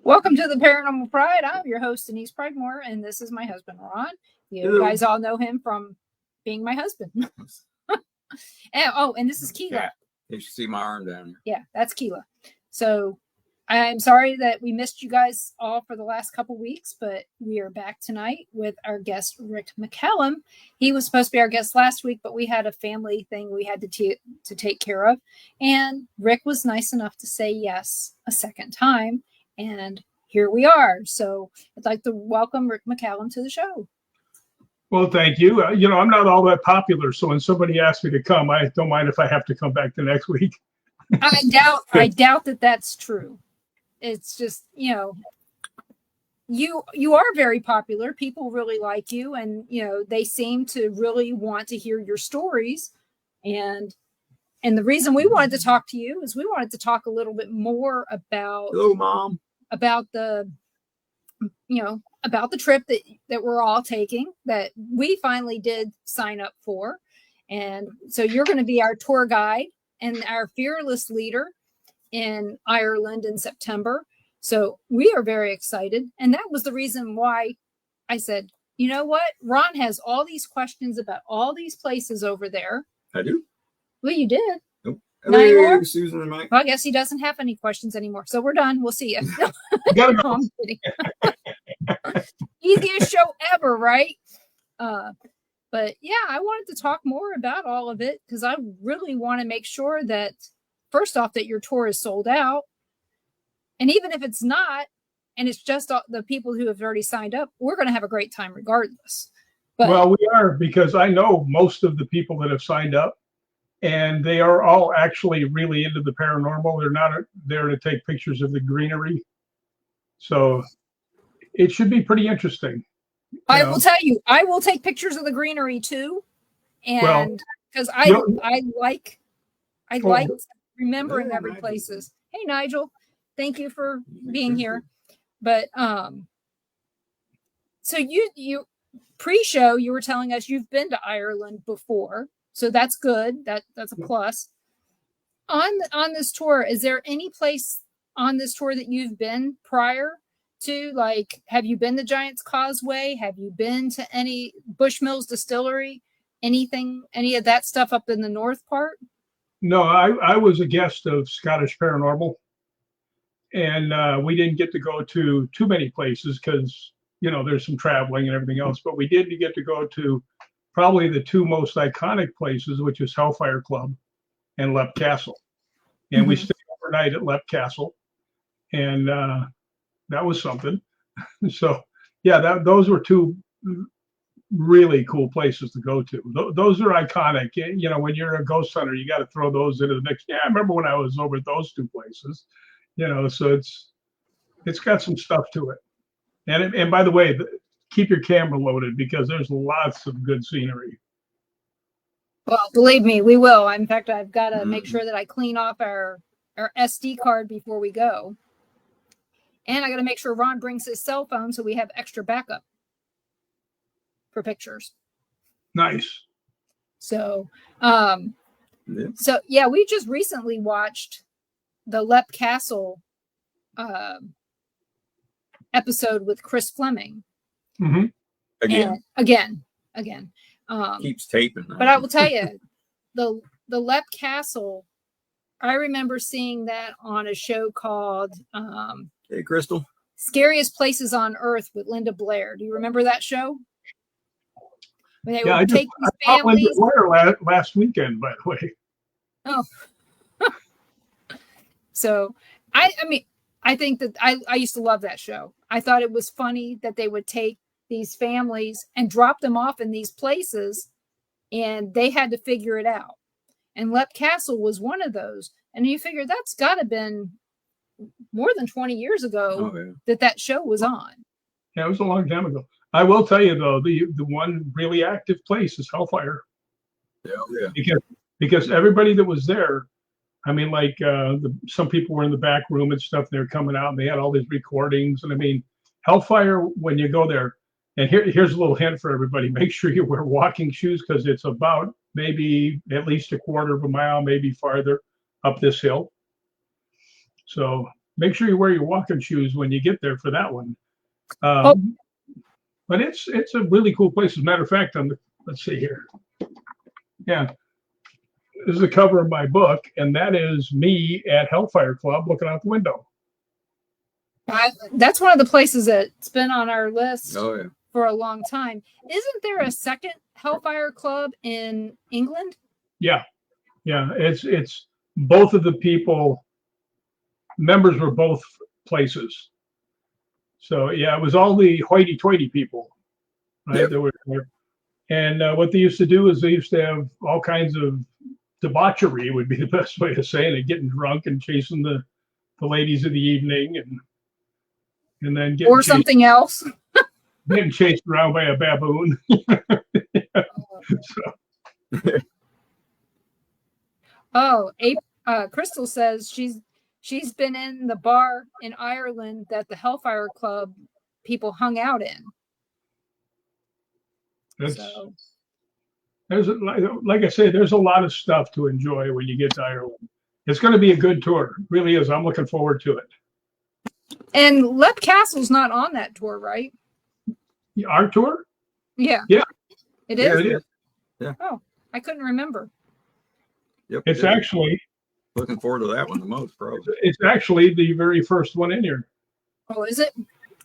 Welcome to the Paranormal Pride. I'm your host, Denise Pridemore, and this is my husband, Ron. You Hello. guys all know him from being my husband. and this is Keela. Yeah. You should see my arm down here. Yeah, that's Keela. So I'm sorry that we missed you guys all for the last couple weeks, but we are back tonight with our guest, Rick McCallum. He was supposed to be our guest last week, but we had a family thing we had to take care of. And Rick was nice enough to say yes a second time. And here we are. So I'd like to welcome Rick McCallum to the show. Well, thank you. I'm not all that popular, so when somebody asks me to come, I don't mind if I have to come back the next week. I doubt that that's true. It's just, you are very popular. People really like you, and they seem to really want to hear your stories. And the reason we wanted to talk to you is we wanted to talk a little bit more about Hello, Mom. About the trip that we're all taking, that we finally did sign up for. And so you're going to be our tour guide and our fearless leader in Ireland in September. So we are very excited. And that was the reason why I said, you know what? Ron has all these questions about all these places over there. I do. Well, you did. Nope. Not anymore? Susan and Mike. Well, I guess he doesn't have any questions anymore. So we're done. We'll see you. Gotta No, go. I'm kidding. Easiest show ever, right? But yeah, I wanted to talk more about all of it because I really want to make sure that, first off, that your tour is sold out. And even if it's not, and it's just the people who have already signed up, we're going to have a great time regardless. But, well, we are, because I know most of the people that have signed up, and they are all actually really into the paranormal. They're not there to take pictures of the greenery. So it should be pretty interesting. I will tell you, I will take pictures of the greenery too. And because I like remembering every places. Hey, Nigel, thank you for being here. But so you pre-show, you were telling us you've been to Ireland before, so that's good. That's a plus. On this tour, is there any place on this tour that you've been prior to? Like, have you been to Giant's Causeway? Have you been to any Bushmills Distillery? Anything, any of that stuff up in the north part? No, I was a guest of Scottish Paranormal, and we didn't get to go to too many places because, there's some traveling and everything else, but we did get to go to probably the two most iconic places, which is Hellfire Club and Leap Castle. And we stayed overnight at Leap Castle, and that was something. So, yeah, those were two really cool places to go to. Those are iconic. When you're a ghost hunter, you got to throw those into the mix. Yeah, I remember when I was over at those two places. So it's got some stuff to it. And by the way, keep your camera loaded because there's lots of good scenery. Well, believe me, we will. In fact, I've got to make sure that I clean off our SD card before we go. And I got to make sure Ron brings his cell phone so we have extra backup for pictures. Nice. So, we just recently watched the Leap Castle episode with Chris Fleming. Mm-hmm. Again. Keeps taping. But I will tell you, the Leap Castle, I remember seeing that on a show called Hey, Crystal. Scariest Places on Earth with Linda Blair. Do you remember that show? When they I would take these saw Linda families. Blair last weekend, by the way. Oh. So I think that I used to love that show. I thought it was funny that they would take these families and drop them off in these places and they had to figure it out. And Leap Castle was one of those. And you figure that's got to been more than 20 years ago that show was on. Yeah, it was a long time ago. I will tell you, though, the one really active place is Hellfire. Yeah. Because everybody that was there, some people were in the back room and stuff. They were coming out and they had all these recordings. And Hellfire, when you go there, and here's a little hint for everybody: make sure you wear walking shoes because it's about maybe at least a quarter of a mile, maybe farther up this hill. So make sure you wear your walking shoes when you get there for that one. But it's a really cool place. As a matter of fact, let's see here. Yeah, this is the cover of my book, and that is me at Hellfire Club looking out the window. That's one of the places that's been on our list yeah. for a long time. Isn't there a second Hellfire Club in England? Yeah. It's both of the people. Members were both places. So yeah, it was all the hoity-toity people, right? Yep. That were there. And what they used to do is they used to have all kinds of debauchery, would be the best way to say it, getting drunk and chasing the ladies of the evening, and then getting something else. Getting chased around by a baboon. Crystal says she's been in the bar in Ireland that the Hellfire Club people hung out in. There's like I say, there's a lot of stuff to enjoy when you get to Ireland. It's going to be a good tour, it really is. I'm looking forward to it. And Lep Castle's not on that tour, right? Our tour? Yeah. Yeah. It is? Yeah, it is. Yeah. Oh, I couldn't remember. Yep. It's actually looking forward to that one the most, probably. It's actually the very first one in here. Oh, is it?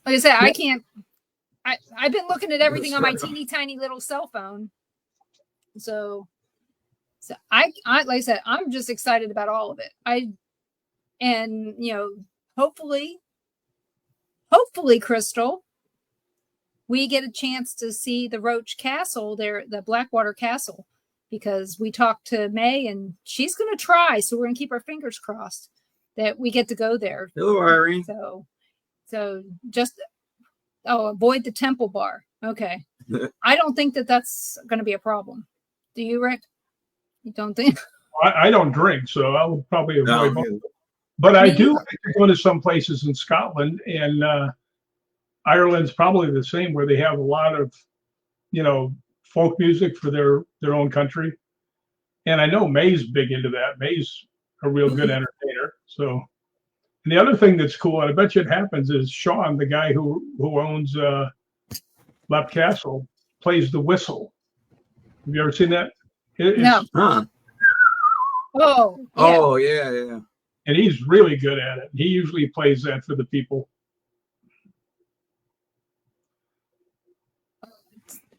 Like I said, I can't. I've been looking at everything on my teeny tiny little cell phone. So I like I said, I'm just excited about all of it. Hopefully, Crystal, we get a chance to see the Roach Castle there, the Blackwater Castle, because we talked to May and she's going to try. So we're going to keep our fingers crossed that we get to go there. Hello, Irene. So just avoid the Temple Bar. Okay. I don't think that's going to be a problem. Do you, Rick? You don't think? I don't drink, so I'll probably avoid both. But I do like to go to some places in Scotland, and Ireland's probably the same, where they have a lot of, folk music for their own country. And I know May's big into that. May's a real good entertainer. So, and the other thing that's cool, and I bet you it happens, is Sean, the guy who owns Lep Castle, plays the whistle. Have you ever seen that? No. Huh. Oh, yeah. And he's really good at it. He usually plays that for the people.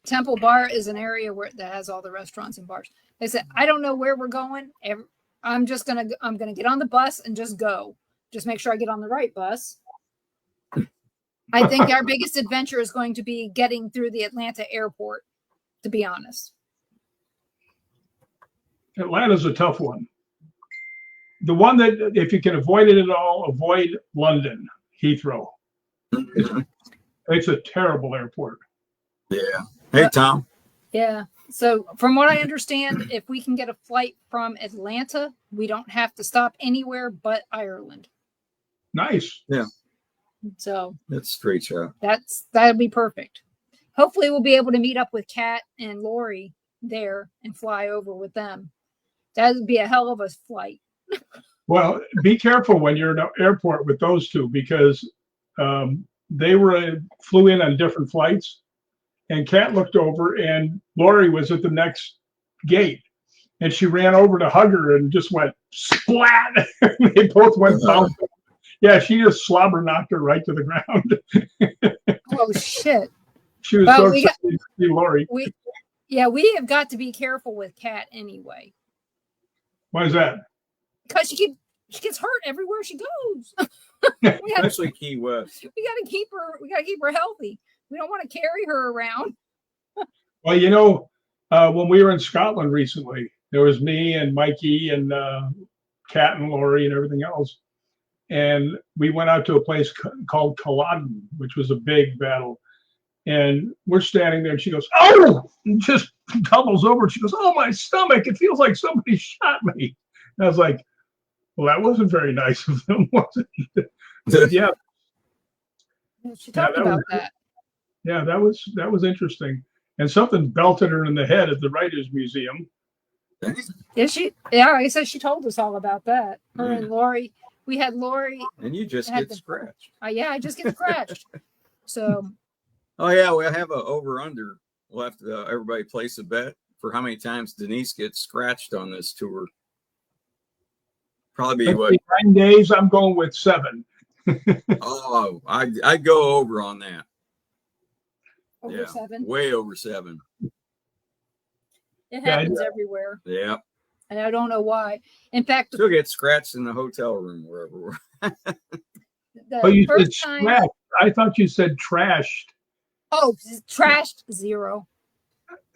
Temple Bar is an area that has all the restaurants and bars. They said, I don't know where we're going. I'm gonna get on the bus and just go. Just make sure I get on the right bus. I think our biggest adventure is going to be getting through the Atlanta airport, to be honest. Atlanta's a tough one. The one that, if you can avoid it at all, avoid London, Heathrow. It's a terrible airport. Yeah. Hey, Tom. Yeah. So from what I understand, if we can get a flight from Atlanta, we don't have to stop anywhere but Ireland. Nice. Yeah. So that's straight shot. That'll be perfect. Hopefully we'll be able to meet up with Kat and Lori there and fly over with them. That would be a hell of a flight. Well, be careful when you're in the airport with those two, because they flew in on different flights, and Kat looked over and Lori was at the next gate, and she ran over to hug her and just went splat. They both went bouncing. Yeah, she just slobber knocked her right to the ground. Oh shit! She was so excited to see Lori. We have got to be careful with Kat anyway. Why is that? Because she gets hurt everywhere she goes. Especially Key West. We got to keep her healthy. We don't want to carry her around. Well, when we were in Scotland recently, there was me and Mikey and Kat and Lori and everything else. And we went out to a place called Culloden, which was a big battle. And we're standing there and she goes, oh, and just doubles over. She goes, oh, my stomach. It feels like somebody shot me. And I was like, well, that wasn't very nice of them, was it? Yeah. She talked about that. Yeah, that was interesting. And something belted her in the head at the Writers Museum. Is she? Yeah, I said she told us all about that. Her and Lori. we had Lori. And you just had get scratched. Yeah, I just get scratched. So. Oh yeah, we'll have a over under. We'll have to everybody place a bet for how many times Denise gets scratched on this tour. Probably Let's what? see, 9 days. I'm going with 7. Oh, I'd go over on that. Over 7. Way over 7. It happens everywhere. Yeah. And I don't know why. In fact, she'll get scratched in the hotel room wherever we're. Oh, you said scratched. I thought you said trashed. Oh, trashed 0.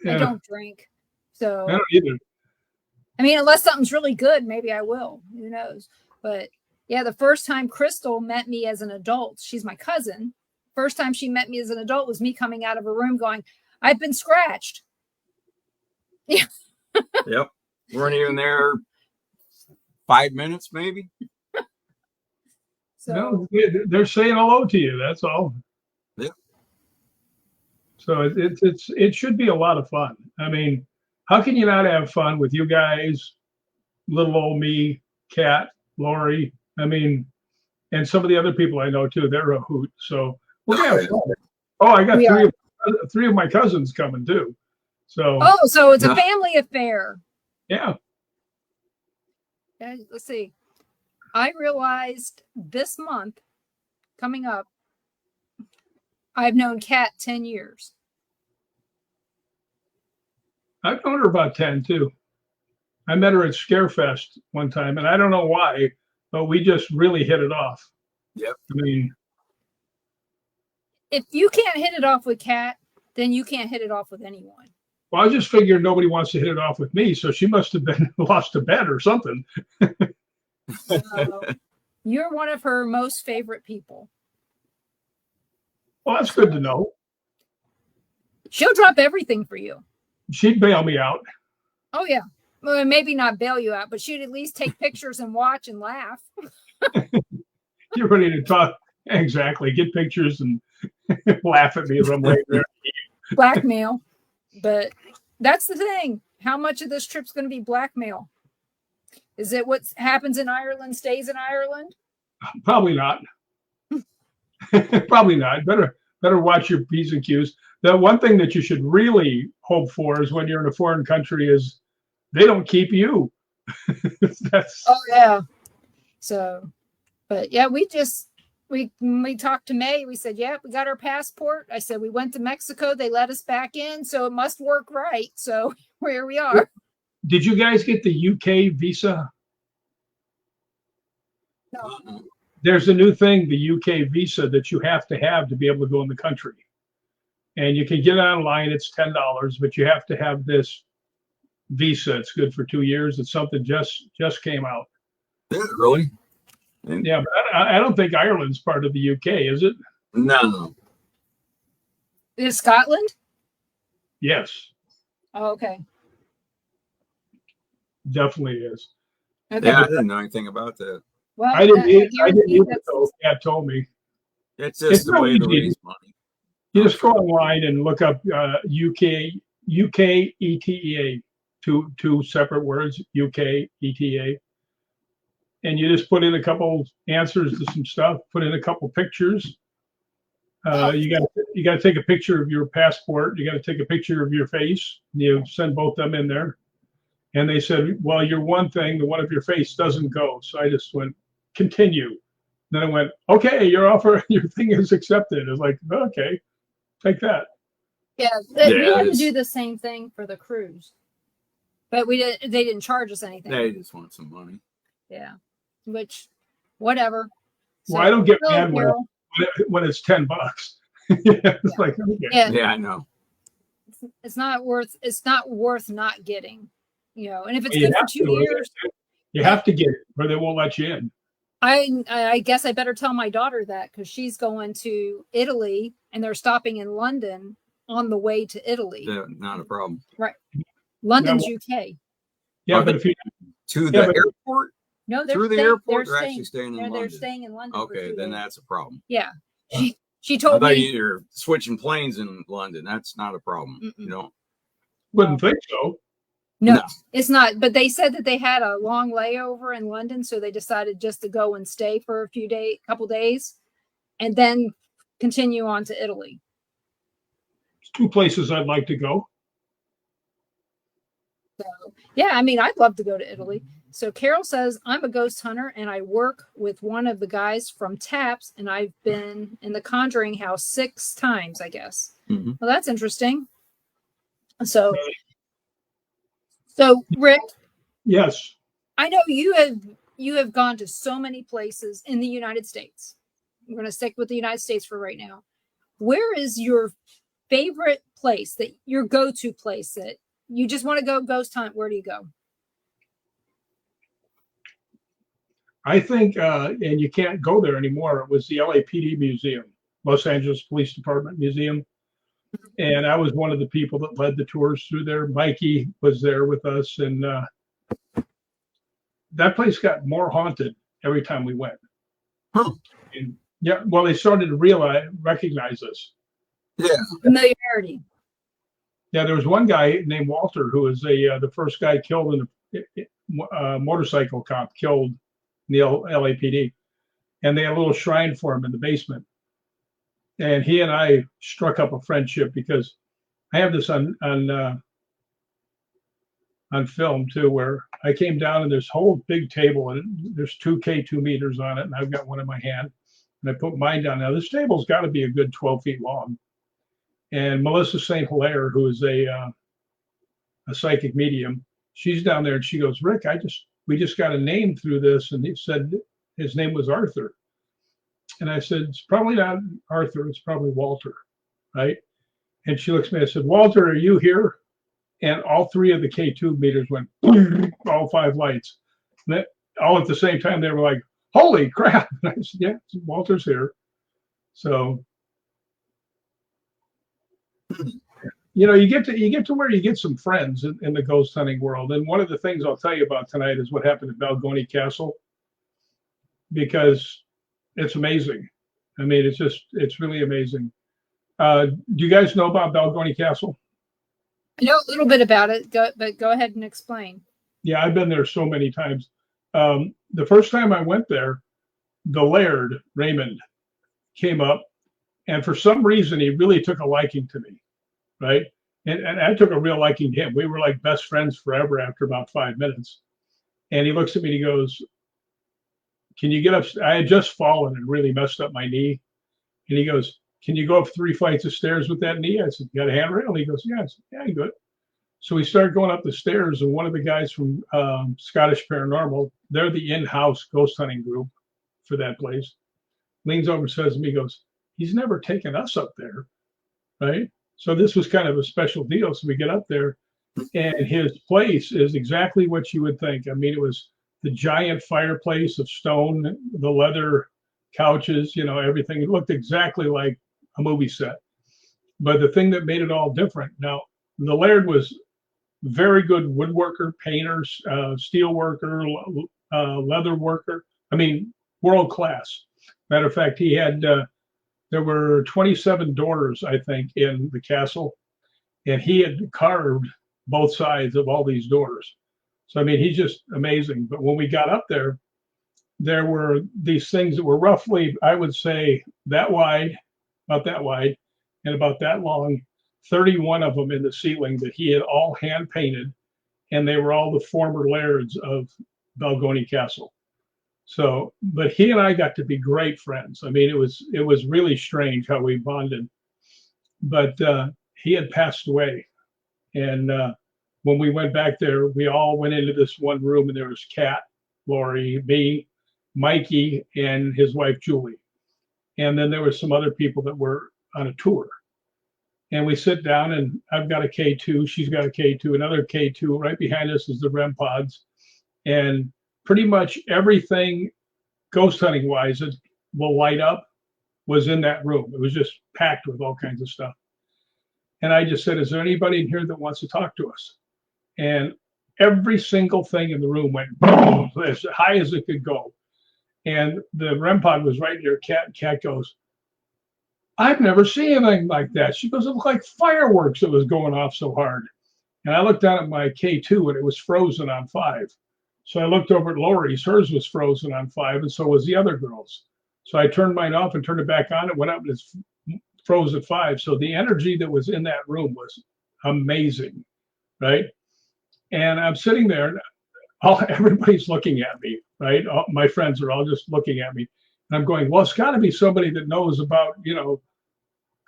Yeah. I don't drink. So I don't either. I mean, unless something's really good, maybe I will. Who knows? But yeah, the first time Crystal met me as an adult, she's my cousin. First time she met me as an adult was me coming out of a room going, I've been scratched. Yeah. Yep. Weren't even there 5 minutes, maybe. So no, they're saying hello to you. That's all. Yep. So it should be a lot of fun. I mean, how can you not have fun with you guys, little old me, Kat, Lori? I mean, and some of the other people I know too. They're a hoot. So we're gonna have fun. Oh, I got three of my cousins coming too. So so it's a family affair. Yeah. Let's see. I realized this month coming up, I've known Kat 10 years. I've known her about 10 too. I met her at Scarefest one time, and I don't know why, but we just really hit it off. Yep. I mean, if you can't hit it off with Kat, then you can't hit it off with anyone. Well, I just figured nobody wants to hit it off with me, so she must have been lost a bet or something. You're one of her most favorite people. Well, that's good to know. She'll drop everything for you. She'd bail me out. Oh, yeah. Well, maybe not bail you out, but she'd at least take pictures and watch and laugh. You're ready to talk. Exactly. Get pictures and laugh at me as I'm laying there. Blackmail. But that's the thing. How much of this trip's going to be blackmail? Is it what happens in Ireland stays in Ireland? Probably not. Probably not. Better watch your P's and Q's. The one thing that you should really hope for is when you're in a foreign country is they don't keep you. Oh yeah. So, but yeah, we talked to May. We said, yeah, we got our passport. I said, we went to Mexico. They let us back in. So it must work right. So here we are. Did you guys get the UK visa? No. There's a new thing, the UK visa, that you have to be able to go in the country. And you can get it online. It's $10, but you have to have this visa. It's good for 2 years. It's something just came out. Really? Yeah, but I don't think Ireland's part of the UK, is it? No. Is Scotland? Yes. Oh, okay. Definitely is. Okay. Yeah, I didn't know anything about that. Well, I didn't either, though. Kat told me. It's just the way to raise money. You just go online and look up UK ETA, two separate words, UK ETA. And you just put in a couple answers to some stuff, put in a couple pictures. You got to take a picture of your passport. You got to take a picture of your face. You send both them in there. And they said, well, your one thing, the one of your face doesn't go. So I just went, continue. Then I went, okay, your offer, your thing is accepted. It's like, okay, take that. Yeah, we had to do the same thing for the cruise. But they didn't charge us anything. They just want some money. Yeah. Which, whatever. So, well, I don't get mad when it's $10. It's like, okay. Yeah, I know. It's not worth not getting, and if it's good for 2 years, you have to get it or they won't let you in. I guess I better tell my daughter that because she's going to Italy and they're stopping in London on the way to Italy. Not a problem. Right. London's UK. Yeah, but if you to the airport? No, they're through the airport. They're actually staying in London. They're staying in London. Okay, then that's a problem. Yeah, she told me. I thought you're switching planes in London. That's not a problem. You don't. Wouldn't think so. No, No. it's not. But they said that they had a long layover in London, so they decided just to go and stay for couple days, and then continue on to Italy. It's two places I'd like to go. So, yeah, I mean, I'd love to go to Italy. So Carol says, I'm a ghost hunter and I work with one of the guys from TAPS, and I've been in the Conjuring house 6 times, I guess. Mm-hmm. Well, that's interesting. So Rick. Yes. I know you have gone to so many places in the United States. I'm going to stick with the United States for right now. Where is your favorite place, that your go-to place that you just want to go ghost hunt? Where do you go? I think, and you can't go there anymore, it was the LAPD Museum, Los Angeles Police Department Museum. And I was one of the people that led the tours through there. Mikey was there with us, and that place got more haunted every time we went. Huh. And, yeah, well, they started to recognize us. Yeah. Familiarity. Yeah, there was one guy named Walter who was the first guy killed in a motorcycle cop killed in the LAPD, and they had a little shrine for him in the basement. And he and I struck up a friendship because I have this on film too, where I came down and this whole big table and there's 2 K2 meters on it, and I've got one in my hand, and I put mine down. Now this table's got to be a good 12 feet long. And Melissa St. Hilaire, who is a psychic medium, she's down there and she goes, Rick, we just got a name through this, and he said his name was Arthur. And I said, it's probably not Arthur, it's probably Walter, right? And she looks at me, I said, Walter, are you here? And all 3 of the K2 meters went, all 5 lights. And all at the same time, they were like, holy crap. And I said, yeah, Walter's here. So, you get to where you get some friends in the ghost hunting world. And one of the things I'll tell you about tonight is what happened at Balgony Castle, because it's amazing. I mean, it's really amazing. Do you guys know about Balgony Castle? I know a little bit about it, but go ahead and explain. Yeah, I've been there so many times. The first time I went there, the Laird, Raymond, came up, and for some reason, he really took a liking to me, right? And I took a real liking to him. We were like best friends forever after about 5 minutes. And he looks at me and he goes, can you get up? I had just fallen and really messed up my knee. And he goes, can you go up 3 flights of stairs with that knee? I said, you got a handrail? And he goes, yeah. I said, yeah, you good. So we started going up the stairs, and one of the guys from Scottish Paranormal, they're the in-house ghost hunting group for that place, leans over and says to me, he goes, he's never taken us up there, right? So this was kind of a special deal. So we get up there, and his place is exactly what you would think. I mean, it was the giant fireplace of stone, the leather couches, everything. It looked exactly like a movie set. But the thing that made it all different, now, the Laird was very good woodworker, painter, steel worker, leather worker. I mean, world class. Matter of fact, he had, there were 27 doors, I think, in the castle, and he had carved both sides of all these doors. So, I mean, he's just amazing. But when we got up there, there were these things that were roughly, I would say, that wide, about that wide, and about that long, 31 of them in the ceiling that he had all hand painted, and they were all the former lairds of Balgony Castle. So, but he and I got to be great friends. I mean, it was really strange how we bonded. But he had passed away, and when we went back there, we all went into this one room, and there was Kat, Lori, me, Mikey, and his wife Julie, and then there were some other people that were on a tour. And we sit down, and I've got a K2, she's got a K2, another K2. Right behind us is the REM pods. And pretty much everything ghost hunting wise that will light up was in that room. It was just packed with all kinds of stuff. And I just said, is there anybody in here that wants to talk to us? And every single thing in the room went boom, as high as it could go. And the REM pod was right near Kat. Kat goes, I've never seen anything like that. She goes, it looked like fireworks that was going off so hard. And I looked down at my K2 and it was frozen on 5. So I looked over at Lori's. Hers was frozen on 5, and so was the other girl's. So I turned mine off and turned it back on. It went up and it's froze at 5. So the energy that was in that room was amazing, right? And I'm sitting there, and everybody's looking at me, right? All, my friends are all just looking at me. And I'm going, well, it's got to be somebody that knows about,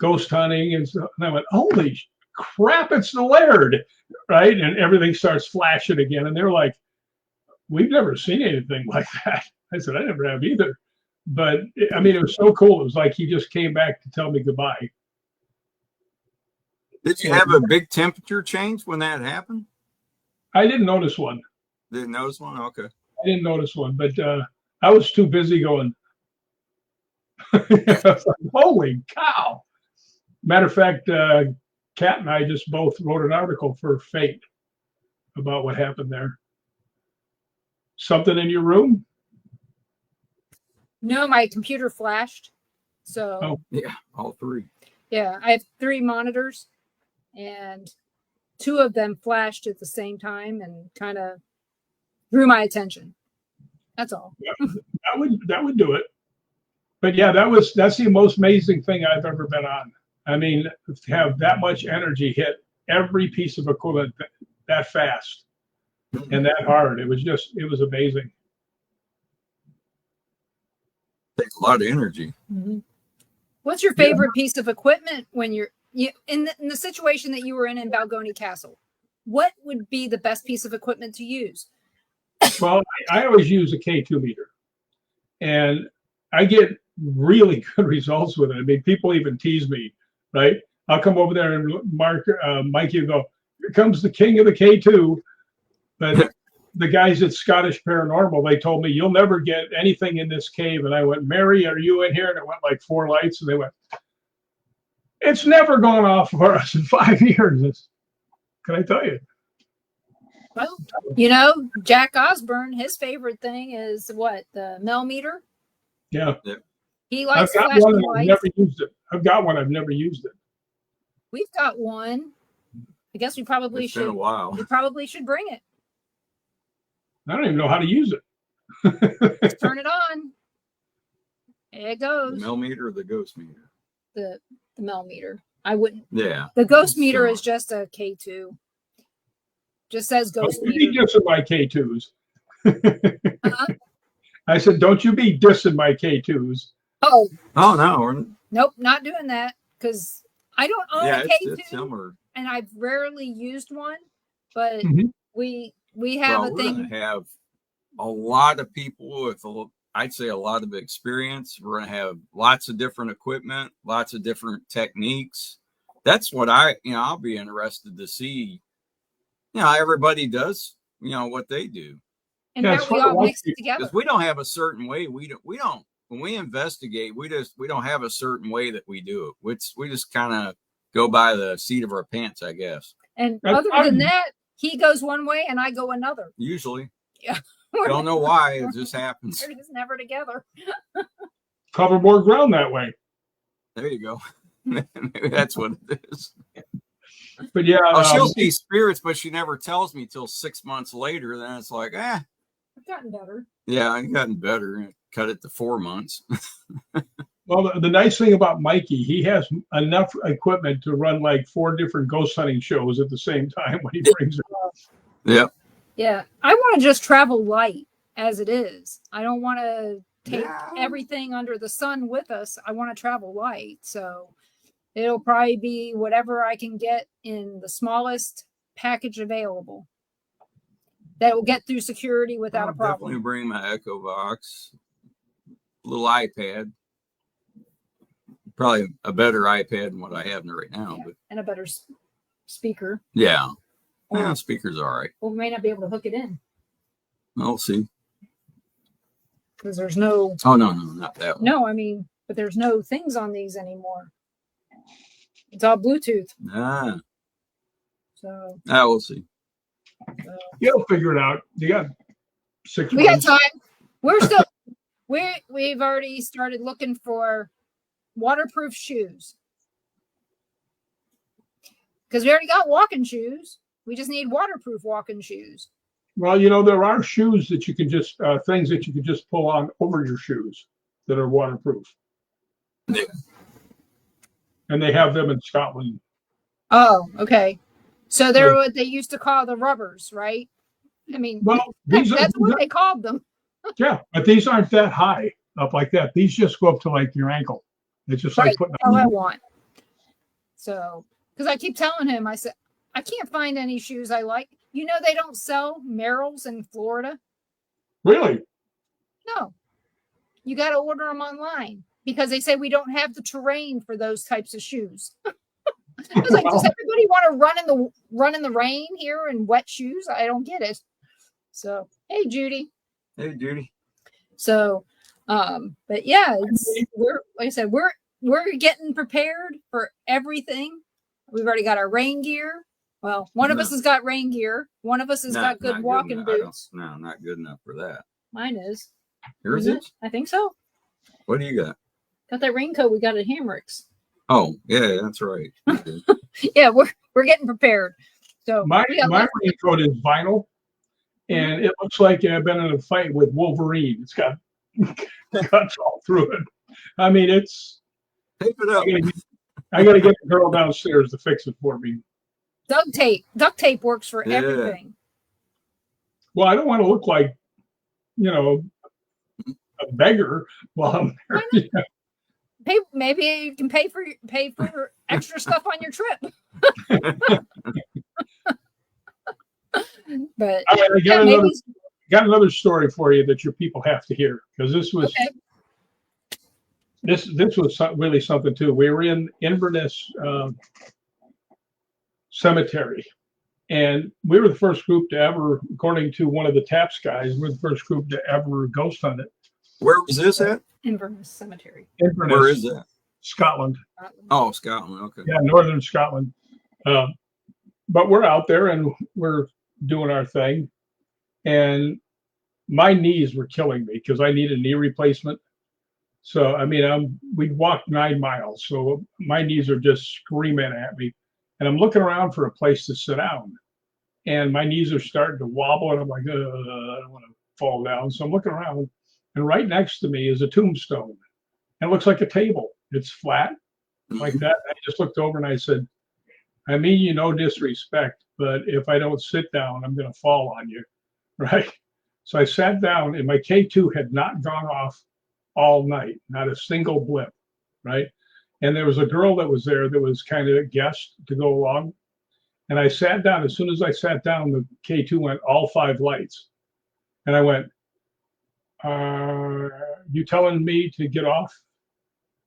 ghost hunting. And I went, holy crap, it's the Laird, right? And everything starts flashing again. And they're like, we've never seen anything like that. I said, I never have either. But I mean, it was so cool. It was like he just came back to tell me goodbye. Did you have a big temperature change when that happened? I didn't notice one. Didn't notice one? Okay. I didn't notice one, but I was too busy going, I was like, holy cow. Matter of fact, Kat and I just both wrote an article for Fate about what happened there. Something in your room? No, my computer flashed. So Oh. Yeah, all 3. yeah, I have 3 monitors, and 2 of them flashed at the same time and kind of drew my attention. That's all. Yeah, that would do it. But yeah, that's the most amazing thing I've ever been on. I mean, to have that much energy hit every piece of equipment that fast and that hard, it was amazing. Takes a lot of energy. Mm-hmm. What's your favorite piece of equipment when you're in the situation that you were in Balgony Castle? What would be the best piece of equipment to use? Well, I always use a K2 meter, and I get really good results with it. I mean, people even tease me, right? I'll come over there and Mikey will go, here comes the king of the K2. But the guys at Scottish Paranormal, they told me, you'll never get anything in this cave. And I went, Mary, are you in here? And it went like 4 lights. And they went, it's never gone off for us in 5 years. Can I tell you? Well, Jack Osborne, his favorite thing is what? The millimeter? Yeah. He likes I've got one. lights. I've never used it. I've got one. I've never used it. We've got one. I guess we probably should. It's been a while. We probably should bring it. I don't even know how to use it. Just turn it on. There it goes. The millimeter or the ghost meter? The millimeter. I wouldn't. Yeah. The ghost meter is just a K2. Just says ghost meter. Don't you be dissing my K2s. Uh-huh. I said, don't you be dissing my K2s. Oh no. Nope, not doing that because I don't own a K2, it's similar. And I've rarely used one. But Mhm. we have a thing. We're gonna have a lot of people with I'd say a lot of experience. We're gonna have lots of different equipment, lots of different techniques. That's what I'll be interested to see. Everybody does, what they do. And how we all mix it together. Because we don't have a certain way. We don't. When we investigate, we don't have a certain way that we do it. We just kind of go by the seat of our pants, I guess. And other than that, he goes one way and I go another. Usually. Yeah. Don't know why. It just happens. We're just never together. Cover more ground that way. There you go. Maybe that's what it is. But yeah. She'll see spirits, but she never tells me till 6 months later. Then it's like, I've gotten better. Yeah, I've gotten better. Cut it to 4 months. Well, the nice thing about Mikey, he has enough equipment to run like 4 different ghost hunting shows at the same time when he brings it up. Yep. Yeah. I want to just travel light as it is. I don't want to take everything under the sun with us. I want to travel light. So it'll probably be whatever I can get in the smallest package available that will get through security without a problem. Definitely bring my Echo Box, little iPad. Probably a better iPad than what I have right now. Yeah, but and a better speaker. Yeah. Speaker's all right. Well, we may not be able to hook it in. We'll see. Because there's no... Oh, no, not that one. No, I mean, but there's no things on these anymore. It's all Bluetooth. So... we'll see. You'll figure it out. You got 6 months. We got time. We're still... We've already started looking for waterproof shoes. Because we already got walking shoes. We just need waterproof walking shoes. Well, there are shoes that you can just things that you can just pull on over your shoes that are waterproof. Yeah. And they have them in Scotland. Oh, okay. So they're what they used to call the rubbers, right? I mean, Well, that's what they called them. Yeah, but these aren't that high up like that. These just go up to like your ankle. It's just right. like putting all I want. So, because I keep telling him, I said, I can't find any shoes I like. They don't sell Merrells in Florida. Really? No, you got to order them online because they say we don't have the terrain for those types of shoes. I was like, does everybody want to run in the rain here in wet shoes? I don't get it. So, hey, Judy. Hey, Judy. So, but yeah, we're like I said, we're getting prepared for everything. We've already got our rain gear. Well, one of us has got rain gear. One of us has got good walking boots. No, not good enough for that. Mine is. Yours is? I think so. What do you got? Got that raincoat we got at Hamrick's. Oh, yeah, that's right. Yeah, we're getting prepared. So my raincoat is vinyl, and it looks like I've been in a fight with Wolverine. It's got cuts all through it. I mean, it's. Tape it up. I got to get the girl downstairs to fix it for me. Duct tape works for everything. Well, I don't want to look like, a beggar while I'm there. Maybe you can pay for extra stuff on your trip. But I got another story for you that your people have to hear, because this was this was really something too. We were in Inverness Cemetery, and we were the first group to ever, according to one of the TAPS guys, we're the first group to ever ghost hunt it. Where was this at? Inverness Cemetery. Inverness, where is that? Scotland. Oh, Scotland. Okay. Yeah, northern Scotland. But we're out there and we're doing our thing, and my knees were killing me because I need a knee replacement. So I mean, we walked 9 miles, so my knees are just screaming at me, and I'm looking around for a place to sit down, and my knees are starting to wobble, and I'm like, I don't want to fall down. So I'm looking around, and right next to me is a tombstone, and it looks like a table. It's flat like that. I just looked over and I said, I mean you no disrespect, but if I don't sit down, I'm going to fall on you, right? So I sat down, and my K2 had not gone off all night, not a single blip, right? And there was a girl that was there that was kind of a guest to go along. And I sat down. As soon as I sat down, the K2 went all 5 lights. And I went, you telling me to get off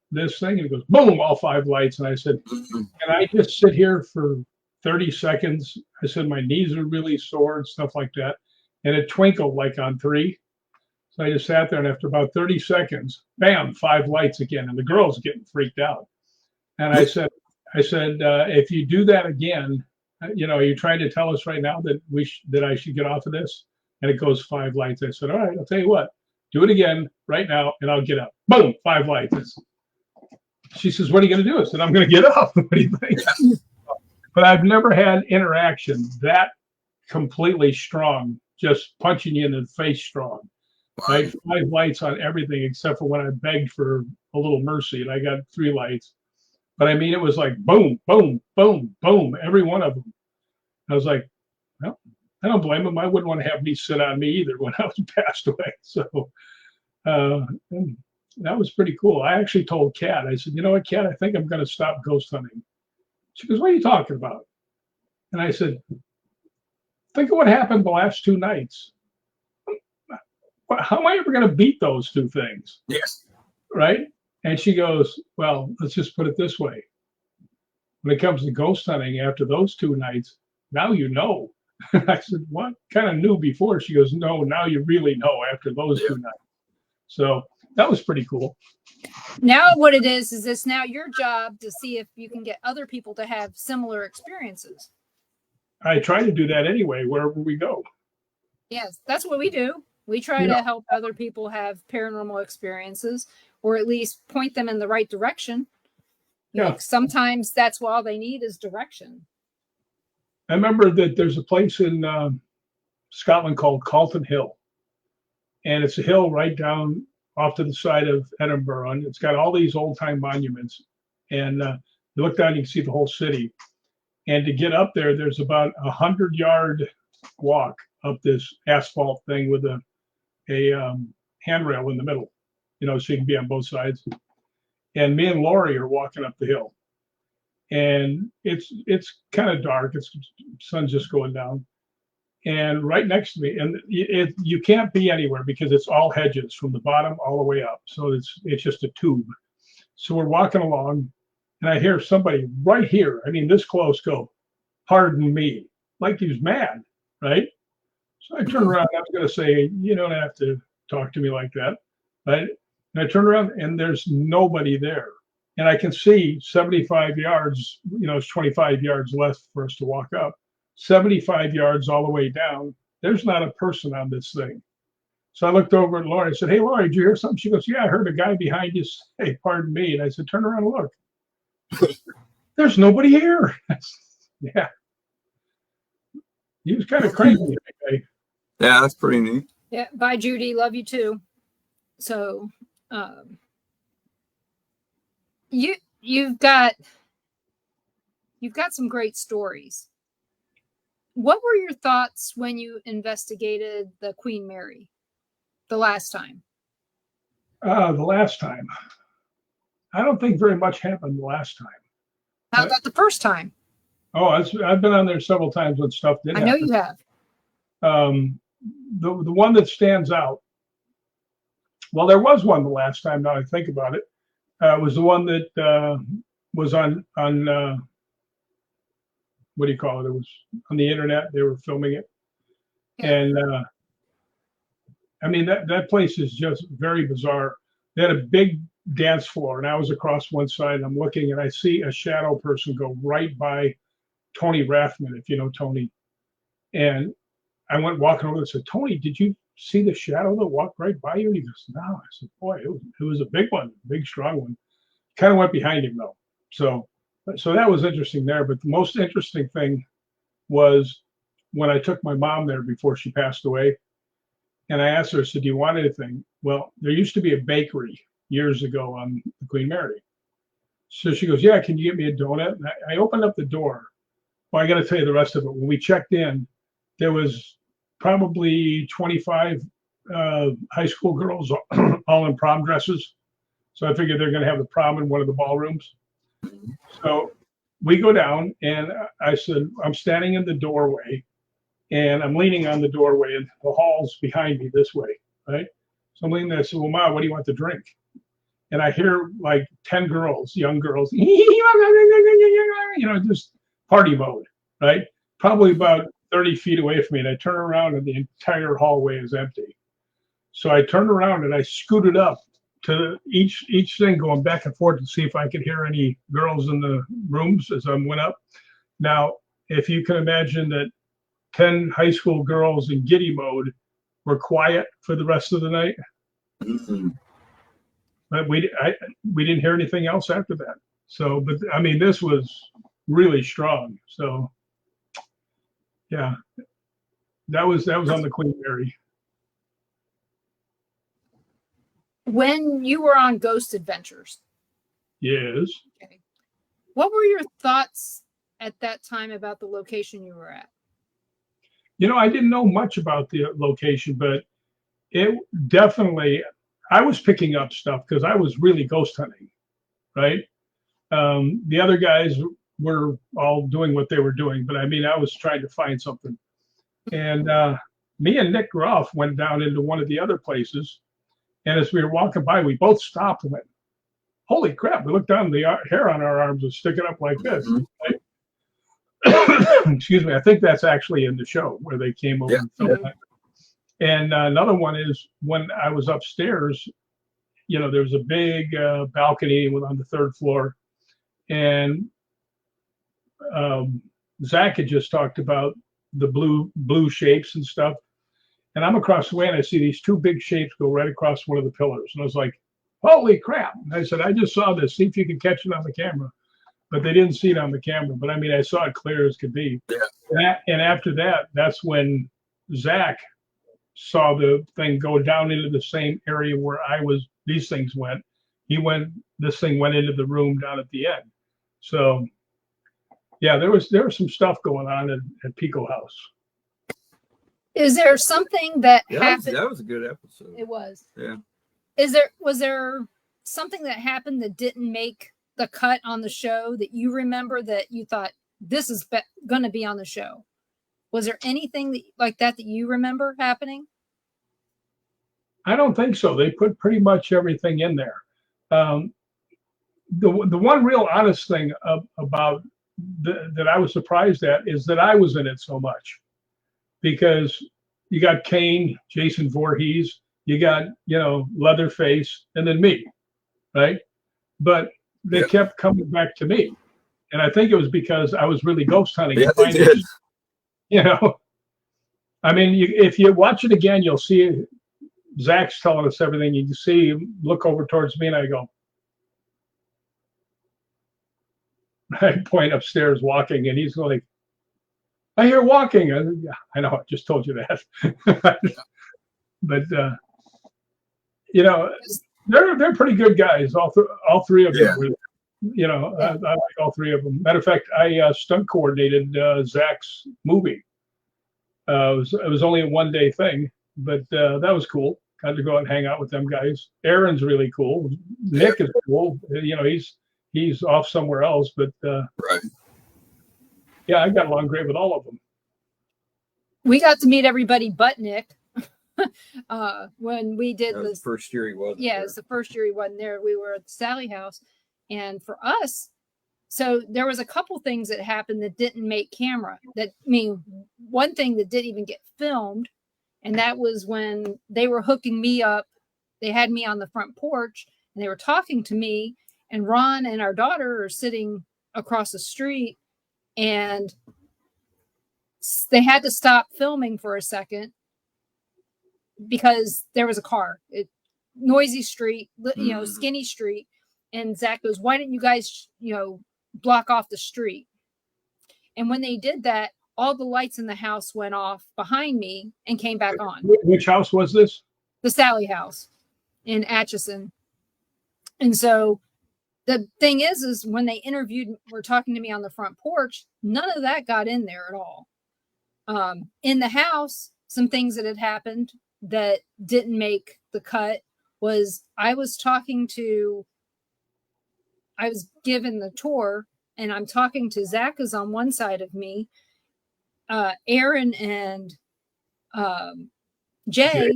this thing? And it goes, boom, all 5 lights. And I said, can I just sit here for 30 seconds? I said, my knees are really sore and stuff like that. And it twinkled like on 3. So I just sat there, and after about 30 seconds, bam, 5 lights again. And the girl's getting freaked out. And I said, if you do that again, you're trying to tell us right now that that I should get off of this? And it goes 5 lights. I said, all right, I'll tell you what, do it again right now, and I'll get up. Boom, 5 lights. She says, what are you going to do? I said, I'm going to get up. What do you think? But I've never had interaction that completely strong, just punching you in the face strong. I had 5 lights on everything except for when I begged for a little mercy, and I got 3 lights. But I mean, it was like boom, boom, boom, boom, every one of them. I was like, well, I don't blame them. I wouldn't want to have me sit on me either when I was passed away. So that was pretty cool. I actually told Kat, I said, you know what, Kat, I think I'm going to stop ghost hunting. She goes, what are you talking about? And I said, think of what happened the last 2 nights. How am I ever going to beat those 2 things? Yes. Right? And she goes, well, let's just put it this way. When it comes to ghost hunting, after those 2 nights, now you know. I said, what? Kind of knew before. She goes, no, now you really know after those 2 nights. So that was pretty cool. Now what it is it's now your job to see if you can get other people to have similar experiences. I try to do that anyway, wherever we go. Yes, that's what we do. We try to help other people have paranormal experiences, or at least point them in the right direction. Like sometimes that's all they need is direction. I remember that there's a place in Scotland called Calton Hill, and it's a hill right down off to the side of Edinburgh, and it's got all these old time monuments. And you look down, you can see the whole city. And to get up there, there's about 100-yard walk up this asphalt thing with a handrail in the middle, so you can be on both sides. And me and Lori are walking up the hill, and it's kind of dark. It's sun's just going down, and right next to me, and you can't be anywhere because it's all hedges from the bottom all the way up. So it's just a tube. So we're walking along, and I hear somebody right here, I mean this close, go, "Pardon me," like he was mad, right? So I turned around. I was going to say, you don't have to talk to me like that, right? And I turned around, and there's nobody there. And I can see 75 yards, it's 25 yards left for us to walk up. 75 yards all the way down. There's not a person on this thing. So I looked over at Lori. I said, "Hey, Lori, did you hear something?" She goes, "Yeah, I heard a guy behind you say, 'Pardon me.'" And I said, "Turn around and look." There's nobody here. Yeah. He was kind of crazy. Yeah, that's pretty neat. Yeah. Bye, Judy. Love you too. So, you've got some great stories. What were your thoughts when you investigated the Queen Mary the last time? The last time, I don't think very much happened the last time. How about the first time? Oh, I've been on there several times when stuff did happen. I know you have. The one that stands out, well, there was one the last time, now I think about it, was the one that was on what do you call it? It was on the internet. They were filming it. Yeah. And I mean, that place is just very bizarre. They had a big dance floor, and I was across one side, and I'm looking, and I see a shadow person go right by Tony Rathman, if you know Tony. And I went walking over and said, "Tony, did you see the shadow that walked right by you?" And he goes, "No." I said, "Boy, it was a big one, big, strong one." Kind of went behind him, though. So that was interesting there. But the most interesting thing was when I took my mom there before she passed away. And I asked her, I said, "Do you want anything?" Well, there used to be a bakery years ago on the Queen Mary. So she goes, "Yeah, can you get me a donut?" And I opened up the door. Well, I got to tell you the rest of it. When we checked in, there was probably 25 high school girls all in prom dresses. So I figured they're going to have the prom in one of the ballrooms. So we go down, and I said, I'm standing in the doorway, and I'm leaning on the doorway, and the hall's behind me this way, right? So I'm leaning there. I said, "Well, Ma, what do you want to drink?" And I hear like 10 girls, young girls, just party mode, right? Probably about 30 feet away from me. And I turn around, and the entire hallway is empty. So I turned around, and I scooted up to each thing, going back and forth to see if I could hear any girls in the rooms as I went up. Now, if you can imagine that 10 high school girls in giddy mode were quiet for the rest of the night. Mm-hmm. But we didn't hear anything else after that. So, but I mean, this was really strong. So, yeah, that was on the Queen Mary. When you were on Ghost Adventures. Yes. Okay. What were your thoughts at that time about the location you were at? I didn't know much about the location, but it definitely, I was picking up stuff because I was really ghost hunting, right? The other guys were all doing what they were doing, but I mean, I was trying to find something. And me and Nick Groff went down into one of the other places. And as we were walking by, we both stopped and went, "Holy crap." We looked down, the hair on our arms was sticking up like this. Right? Excuse me. I think that's actually in the show where they came over and filmed that. And another one is when I was upstairs, there was a big balcony on the third floor. And Zach had just talked about the blue shapes and stuff. And I'm across the way, and I see these two big shapes go right across one of the pillars. And I was like, "Holy crap." And I said, "I just saw this. See if you can catch it on the camera." but they didn't see it on the camera. But I mean, I saw it clear as could be. Yeah. And after that, that's when Zach saw the thing go down into the same area where these things went. This thing went into the room down at the end. So yeah, there was some stuff going on at Pico House. Is there something that happened? That was a good episode. It was. Yeah. Was there something that happened that didn't make the cut on the show that you remember that you thought this is going to be on the show? Was there anything like that you remember happening? I don't think so. They put pretty much everything in there. The one real honest thing about that I was surprised at is that I was in it so much, because you got Kane, Jason Voorhees, you got, Leatherface, and then me, right? But they kept coming back to me, and I think it was because I was really ghost hunting. Yeah, they did. I mean, if you watch it again, you'll see Zach's telling us everything. You can see him look over towards me, and I go, I point upstairs walking, and he's like, I hear walking. Yeah, I know, I just told you that. But they're pretty good guys. All three of them. I like all three of them. Matter of fact, I stunt coordinated Zach's movie. It was only a one-day thing, but that was cool. Got to go out and hang out with them guys. Aaron's really cool. Nick is cool. He's off somewhere else, but right. Yeah, I got along great with all of them. We got to meet everybody but Nick when we did the first year he wasn't. Yeah, it was the first year he wasn't there. We were at the Sally house, and for us, so there was a couple things that happened that didn't make camera. One thing that didn't even get filmed, and that was when they were hooking me up. They had me on the front porch, and they were talking to me. And Ron and our daughter are sitting across the street, and they had to stop filming for a second because there was a car. Noisy street, skinny street. And Zach goes, "Why didn't you guys, block off the street?" And when they did that, all the lights in the house went off behind me and came back on. Which house was this? The Sally house in Atchison. And so the thing is when they were talking to me on the front porch, none of that got in there at all. In the house, some things that had happened that didn't make the cut was I was given the tour, and I'm talking to Zach is on one side of me. Aaron and Jay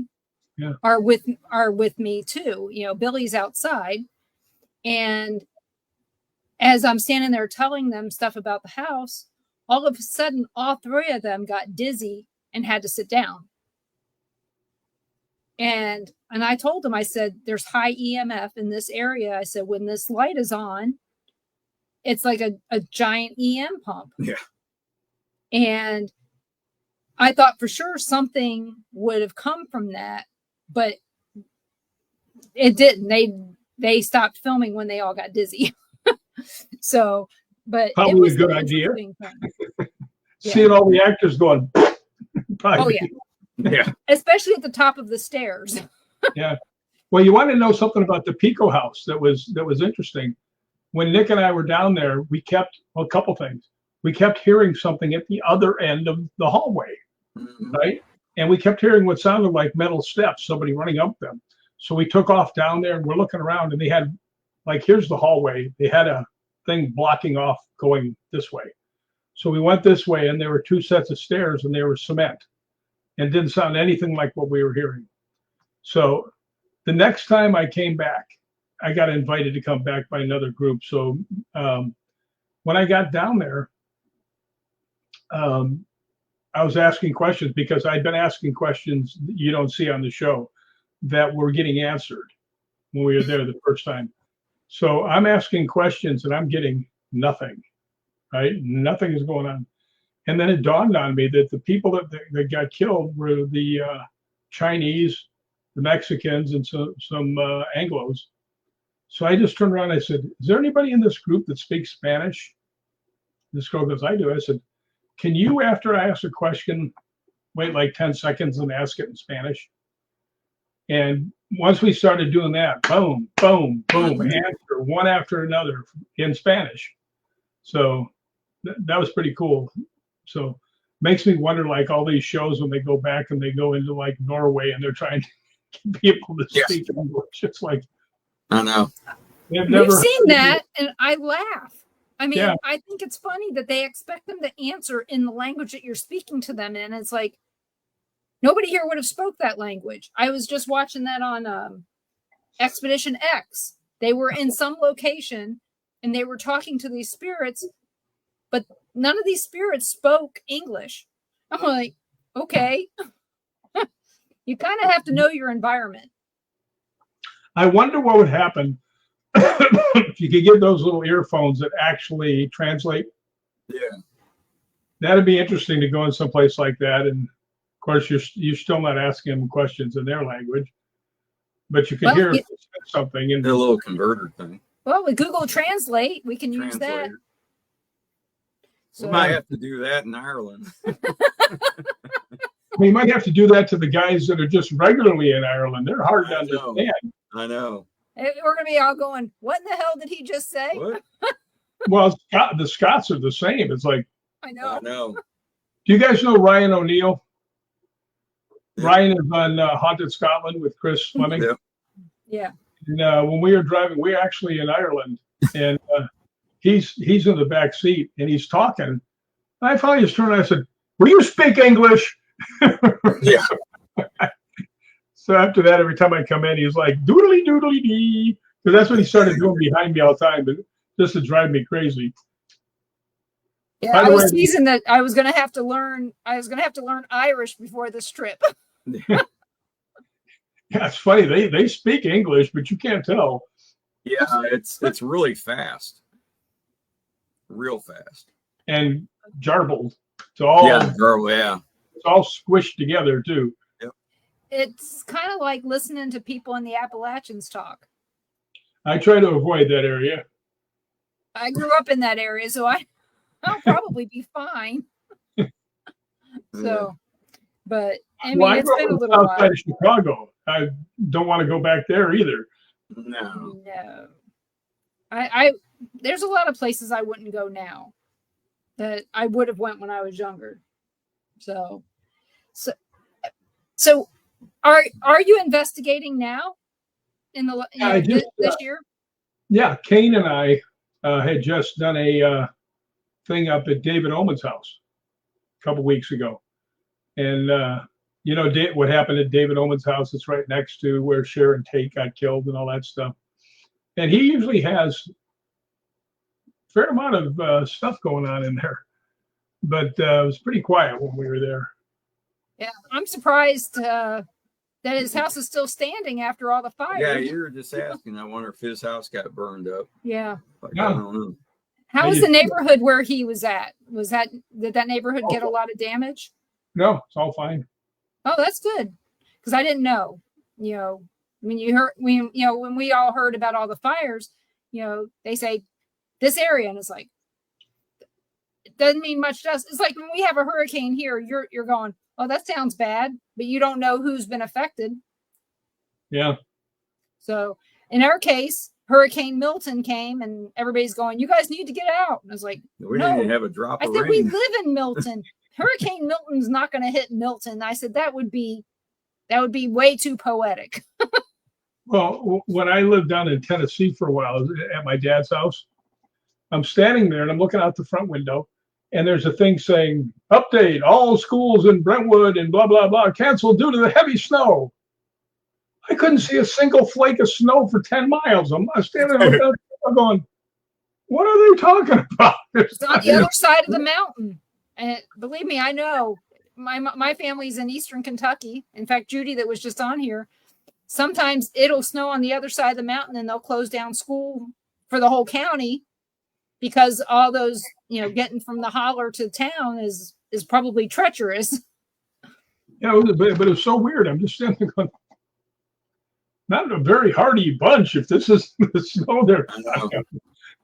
are with me too. Billy's outside. And as I'm standing there telling them stuff about the house, all of a sudden, all three of them got dizzy and had to sit down. And I told them, I said, there's high EMF in this area. I said, when this light is on, it's like a giant EM pump. Yeah. And I thought for sure something would have come from that, but it didn't. They stopped filming when they all got dizzy. So, but probably it was a good idea. Seeing all the actors going. Oh yeah. Yeah. Especially at the top of the stairs. Yeah. Well, you want to know something about the Pico house that was interesting. When Nick and I were down there, we kept a couple things. We kept hearing something at the other end of the hallway, right? And we kept hearing what sounded like metal steps, somebody running up them. So we took off down there, and we're looking around, and they had, here's the hallway. They had a thing blocking off going this way. So we went this way, and there were two sets of stairs, and they were cement, and it didn't sound anything like what we were hearing. So the next time I came back, I got invited to come back by another group. So when I got down there, I was asking questions because I'd been asking questions you don't see on the show that were getting answered when we were there the first time. So I'm asking questions and I'm getting nothing, right? Nothing is going on. And then it dawned on me that the people that got killed were the Chinese, the Mexicans, and some Anglos. So I just turned around and I said, is there anybody in this group that speaks Spanish? This girl goes, I do. I said, can you, after I ask a question, wait like 10 seconds and ask it in Spanish? And once we started doing that, boom, boom, boom, answer one after another in Spanish. So that was pretty cool. So makes me wonder, like all these shows when they go back and they go into like Norway and they're trying to get people to speak English. It's like, I know. We've seen that, and I laugh. I mean, Yeah. I think it's funny that they expect them to answer in the language that you're speaking to them in. It's like nobody here would have spoke that language. I was just watching that on Expedition X. They were in some location and they were talking to these spirits, but none of these spirits spoke English. I'm like, okay. You kind of have to know your environment. I wonder what would happen if you could get those little earphones that actually translate. Yeah. That'd be interesting to go in some place like that. And of course, you're still not asking them questions in their language, but you could hear something in a little converter thing. Well, with Google Translate, we can use that. So we might have to do that in Ireland. We might have to do that to the guys that are just regularly in Ireland. They're hard to understand. I know. We're going to be all going, what in the hell did he just say? What? Well, the Scots are the same. It's like, I know. Do you guys know Ryan O'Neill? Yeah. Ryan is on Haunted Scotland with Chris Fleming. Yeah. And when we were driving, we're actually in Ireland, and he's in the back seat and he's talking. And I finally just turned and I said, "Will you speak English?" Yeah. So after that, every time I come in, he's like, "Doodly doodly dee," because that's what he started doing behind me all the time, but just to drive me crazy. Yeah, I was teasing that I was going to have to learn Irish before this trip. Yeah, it's funny. They speak English, but you can't tell. Yeah, it's really fast, real fast, and jarbled. It's all it's all squished together too. Yep. It's kind of like listening to people in the Appalachians talk. I try to avoid that area. I grew up in that area, so I'll probably be fine. So, but I mean, it's been a little while. Outside of Chicago, I don't want to go back there either. No. I there's a lot of places I wouldn't go now that I would have went when I was younger. So are you investigating now in the this year? Yeah, Kane and I had just done a thing up at David Oman's house a couple weeks ago, and what happened at David Oman's house? It's right next to where Sharon Tate got killed and all that stuff. And he usually has a fair amount of stuff going on in there, but it was pretty quiet when we were there. Yeah, I'm surprised that his house is still standing after all the fires. Yeah, you were just asking. I wonder if his house got burned up. Yeah. I don't know. How was the neighborhood where he was at? Did that neighborhood get a lot of damage? No, it's all fine. Oh, that's good. Because I didn't know. When we all heard about all the fires, they say this area, and it's like it doesn't mean much to us. It's like when we have a hurricane here, you're going, oh, that sounds bad, but you don't know who's been affected. Yeah. So in our case, Hurricane Milton came, and everybody's going, you guys need to get out. And I was like, we didn't even have a drop of rain. I said, we live in Milton. Hurricane Milton's not going to hit Milton. I said, that would be way too poetic. Well, when I lived down in Tennessee for a while at my dad's house, I'm standing there and I'm looking out the front window, and there's a thing saying, update, all schools in Brentwood and blah, blah, blah, canceled due to the heavy snow. I couldn't see a single flake of snow for 10 miles. I'm standing there I'm going, what are they talking about? It's on the other side of the mountain. And believe me, I know. My family's in Eastern Kentucky. In fact, Judy, that was just on here, sometimes it'll snow on the other side of the mountain and they'll close down school for the whole county because all those, getting from the holler to town is probably treacherous. Yeah, but it was so weird. I'm just standing there going, not a very hardy bunch if this is the snow they're know.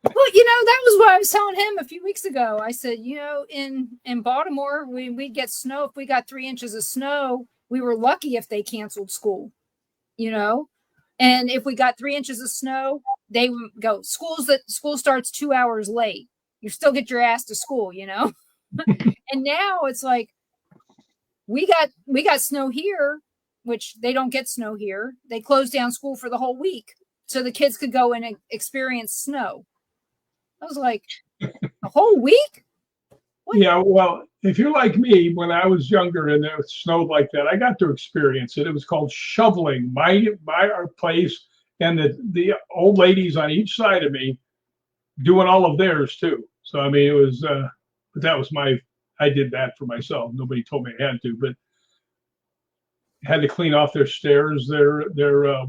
Well, that was what I was telling him a few weeks ago. I said, in Baltimore, we'd get snow. If we got 3 inches of snow, we were lucky if they canceled school, And if we got 3 inches of snow, they would go, school starts 2 hours late. You still get your ass to school, And now it's like, we got snow here, which they don't get snow here. They closed down school for the whole week so the kids could go and experience snow. I was like, a whole week? What? Yeah, well, if you're like me, when I was younger and it snowed like that, I got to experience it. It was called shoveling. Our place, and the old ladies on each side of me doing all of theirs too. So I mean, it was, but that was I did that for myself. Nobody told me I had to, but had to clean off their stairs, their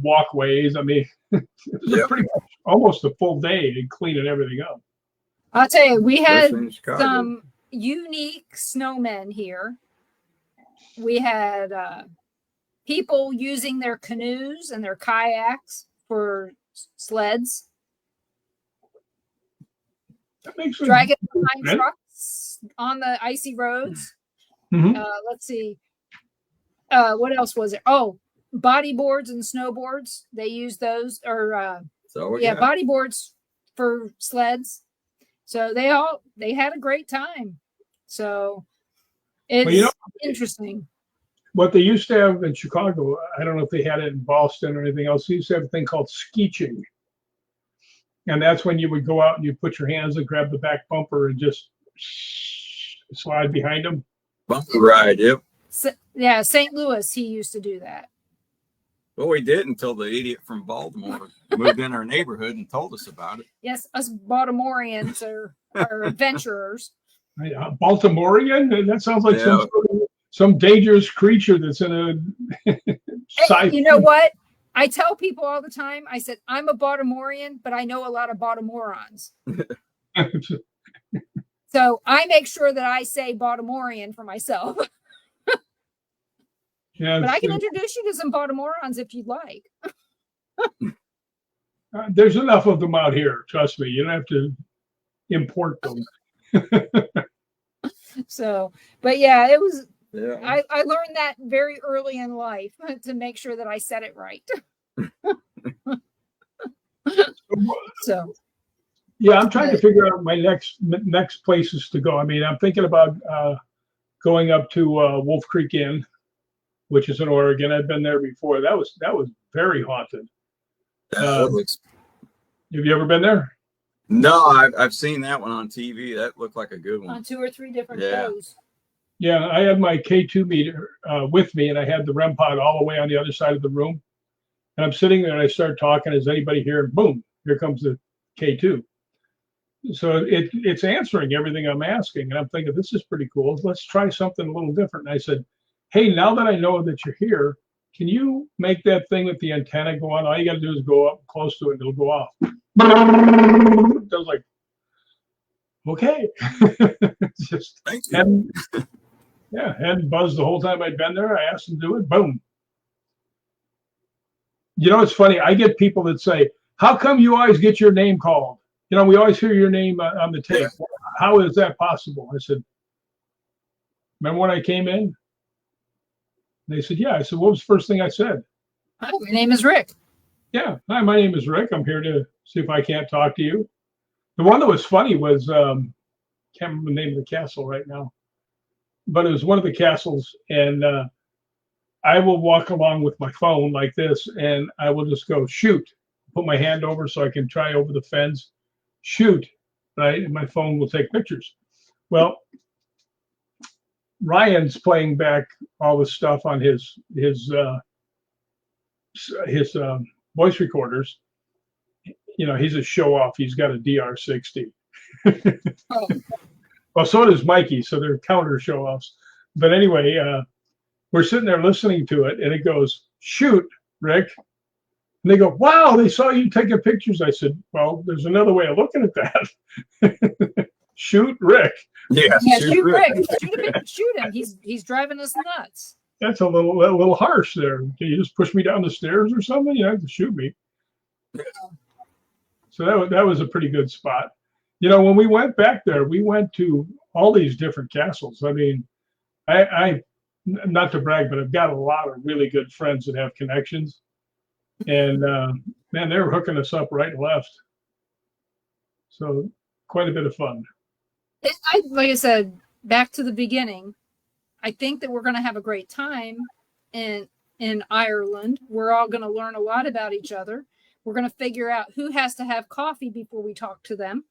walkways. I mean, it was pretty much almost a full day in cleaning everything up. I'll tell you, we had some unique snowmen here. We had people using their canoes and their kayaks for sleds. That makes dragging behind trucks on the icy roads. Mm-hmm. Let's see. What else was it? Oh, bodyboards and snowboards. They use those, or bodyboards for sleds. So they had a great time. So it's interesting. What they used to have in Chicago, I don't know if they had it in Boston or anything else. They used to have a thing called skeeching. And that's when you would go out and you put your hands and grab the back bumper and just slide behind them. Bumper ride, yep. Yeah, St. Louis, he used to do that. Well, we did until the idiot from Baltimore moved in our neighborhood and told us about it. Yes, us Baltimoreans are adventurers. Baltimorean? That sounds like some dangerous creature that's in a Hey, you know what? I tell people all the time, I said, I'm a Baltimorean, but I know a lot of Baltimoreans. So I make sure that I say Baltimorean for myself. Yeah, but I can introduce you to some Baltimoreans if you'd like. There's enough of them out here. Trust me. You don't have to import them. So, but yeah, it was. Yeah. I learned that very early in life to make sure that I said it right. So. Yeah, I'm trying to figure out my next places to go. I mean, I'm thinking about going up to Wolf Creek Inn, which is in Oregon. I've been there before. That was very haunted. Have you ever been there? No, I've seen that one on TV. That looked like a good one. On 2 or 3 different shows. Yeah, I had my K2 meter with me, and I had the REM pod all the way on the other side of the room. And I'm sitting there, and I start talking. Is anybody here? And boom, here comes the K2. So it's answering everything I'm asking. And I'm thinking, this is pretty cool. Let's try something a little different. And I said, hey, now that I know that you're here, can you make that thing with the antenna go on? All you got to do is go up close to it, and it'll go off. I was like, okay. Just hadn't buzzed the whole time I'd been there. I asked them to do it. Boom. You know, it's funny. I get people that say, how come you always get your name called? You know, we always hear your name on the tape. How is that possible? I said, remember when I came in? They said, yeah. I said, what was the first thing I said? Hi, my name is Rick. Yeah. Hi, my name is Rick. I'm here to see if I can't talk to you. The one that was funny was, can't remember the name of the castle right now, but it was one of the castles. And I will walk along with my phone like this, and I will just go, shoot, put my hand over so I can try over the fence, shoot, right? And my phone will take pictures. Well, Ryan's playing back all the stuff on his voice recorders. You know, he's a show off. He's got a DR60. Oh. Well, so does Mikey. So they're counter show offs. But anyway, we're sitting there listening to it, and it goes, shoot, Rick. And they go, wow, they saw you taking pictures. I said, well, there's another way of looking at that. Shoot Rick. Yeah, shoot Rick. Shoot him. He's driving us nuts. that's a little harsh there. Can you just push me down the stairs or something? You have to shoot me. So that was a pretty good spot. When we went back there, we went to all these different castles. I mean, I not to brag, but I've got a lot of really good friends that have connections, and man, they were hooking us up right and left. So quite a bit of fun. Like I said, back to the beginning, I think that we're going to have a great time in Ireland. We're all going to learn a lot about each other. We're going to figure out who has to have coffee before we talk to them.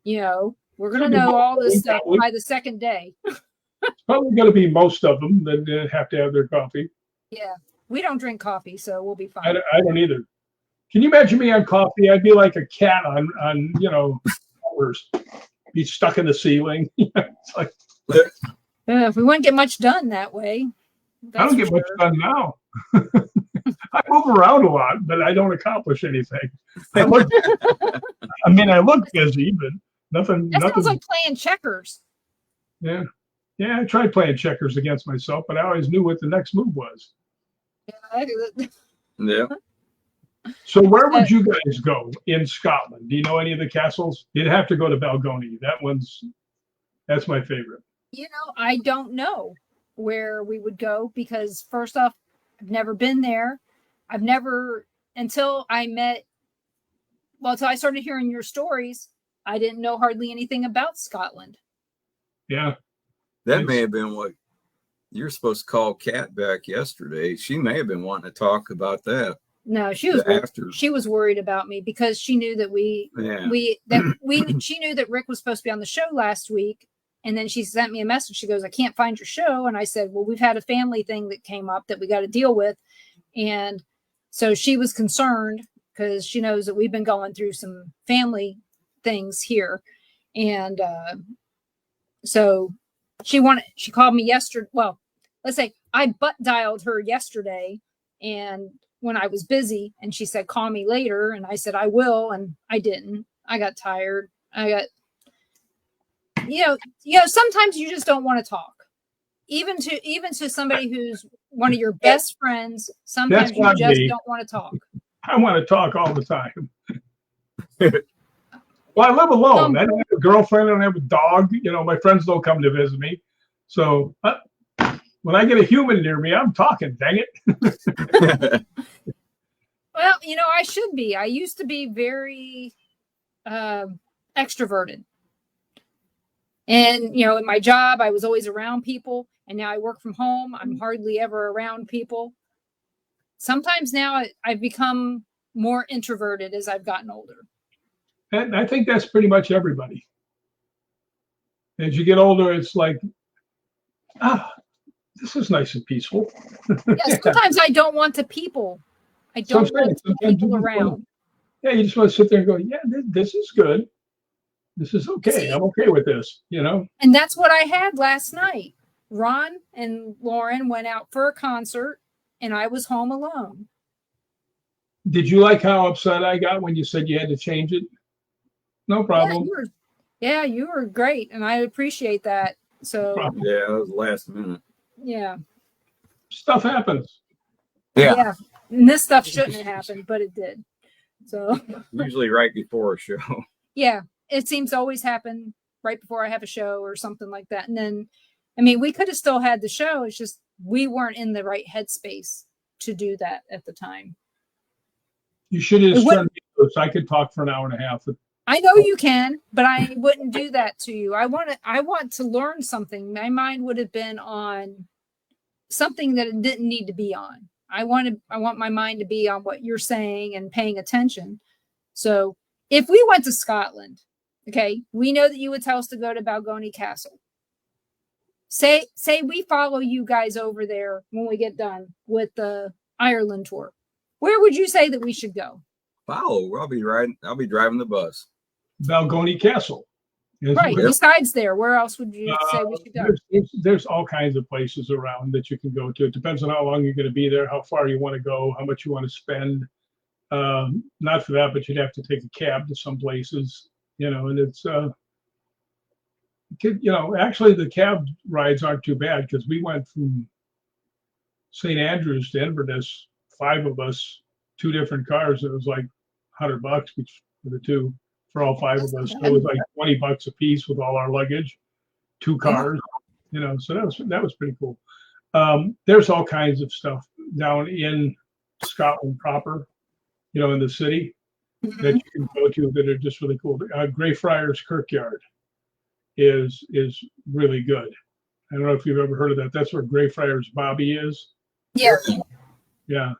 We're going to know all this stuff by the second day. It's probably going to be most of them that have to have their coffee. Yeah, we don't drink coffee, so we'll be fine. I don't either. Can you imagine me on coffee? I'd be like a cat on hours. Be stuck in the ceiling. It's like, we wouldn't get much done that way. I don't get much done now. I move around a lot, but I don't accomplish anything. I look busy, but nothing. That sounds like playing checkers. Yeah. I tried playing checkers against myself, but I always knew what the next move was. Yeah. So where would you guys go in Scotland? Do you know any of the castles? You'd have to go to Balgony. That's my favorite. I don't know where we would go because first off, I've never been there. Until I started hearing your stories, I didn't know hardly anything about Scotland. Yeah. That may have been what you're supposed to call Kat back yesterday. She may have been wanting to talk about that. No, she was worried about me because she knew that she knew that Rick was supposed to be on the show last week. And then she sent me a message. She goes, I can't find your show. And I said, well, we've had a family thing that came up that we got to deal with. And so she was concerned because she knows that we've been going through some family things here. And so she called me yesterday. Well, let's say I butt dialed her yesterday and when I was busy, and she said, call me later. And I said, I will. And I didn't. I got tired. Sometimes you just don't want to talk. Even to somebody who's one of your best friends, sometimes you just don't want to talk. I want to talk all the time. Well, I live alone. I don't have a girlfriend. I don't have a dog. My friends don't come to visit me. So when I get a human near me, I'm talking, dang it. Well, I should be. I used to be very extroverted. And, in my job, I was always around people. And now I work from home. I'm hardly ever around people. Sometimes now I've become more introverted as I've gotten older. And I think that's pretty much everybody. As you get older, it's like, this is nice and peaceful. Yeah, sometimes I don't want to people. I don't want people around. You just want to sit there and go, yeah, this is good. This is okay. See, I'm okay with this, And that's what I had last night. Ron and Lauren went out for a concert, and I was home alone. Did you like how upset I got when you said you had to change it? No problem. You were great, and I appreciate that. So yeah, that was last minute. Yeah. Stuff happens. Yeah. And this stuff shouldn't have happened, but it did. So usually right before a show. Yeah. It seems to always happen right before I have a show or something like that. And then, we could have still had the show. It's just we weren't in the right headspace to do that at the time. You should have turned me so I could talk for an hour and a half. I know you can, but I wouldn't do that to you. I want to learn something. My mind would have been on something that it didn't need to be on. I want my mind to be on what you're saying and paying attention. So if we went to Scotland, okay, we know that you would tell us to go to Balgony Castle. Say we follow you guys over there when we get done with the Ireland tour. Where would you say that we should go? Follow. I'll be driving the bus. Balgony Castle. Right. Besides there, where else would you say we should go? There's all kinds of places around that you can go to. It depends on how long you're going to be there, how far you want to go, how much you want to spend. Not for that, but you'd have to take a cab to some places, and it's actually the cab rides aren't too bad because we went from St. Andrews to Inverness, 5 of us, 2 different cars. It was like $100 each for the two for all 5 of us. So it was like $20 a piece with all our luggage, 2 cars. So that was pretty cool. There's all kinds of stuff down in Scotland proper, in the city that you can go to that are just really cool. Greyfriars Kirkyard is really good. I don't know if you've ever heard of that. That's where Greyfriars Bobby is. Yeah. Yeah.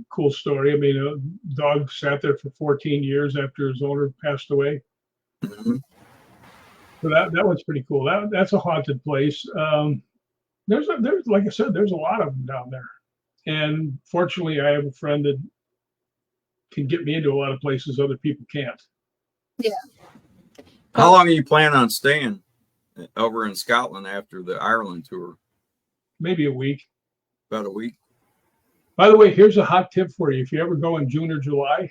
Cool story. I mean, a dog sat there for 14 years after his owner passed away. Mm-hmm. So that was pretty cool. That's a haunted place. There's like I said, there's a lot of them down there. And fortunately, I have a friend that can get me into a lot of places other people can't. Yeah. How long are you planning on staying over in Scotland after the Ireland tour? Maybe a week. About a week. By the way, here's a hot tip for you. If you ever go in June or July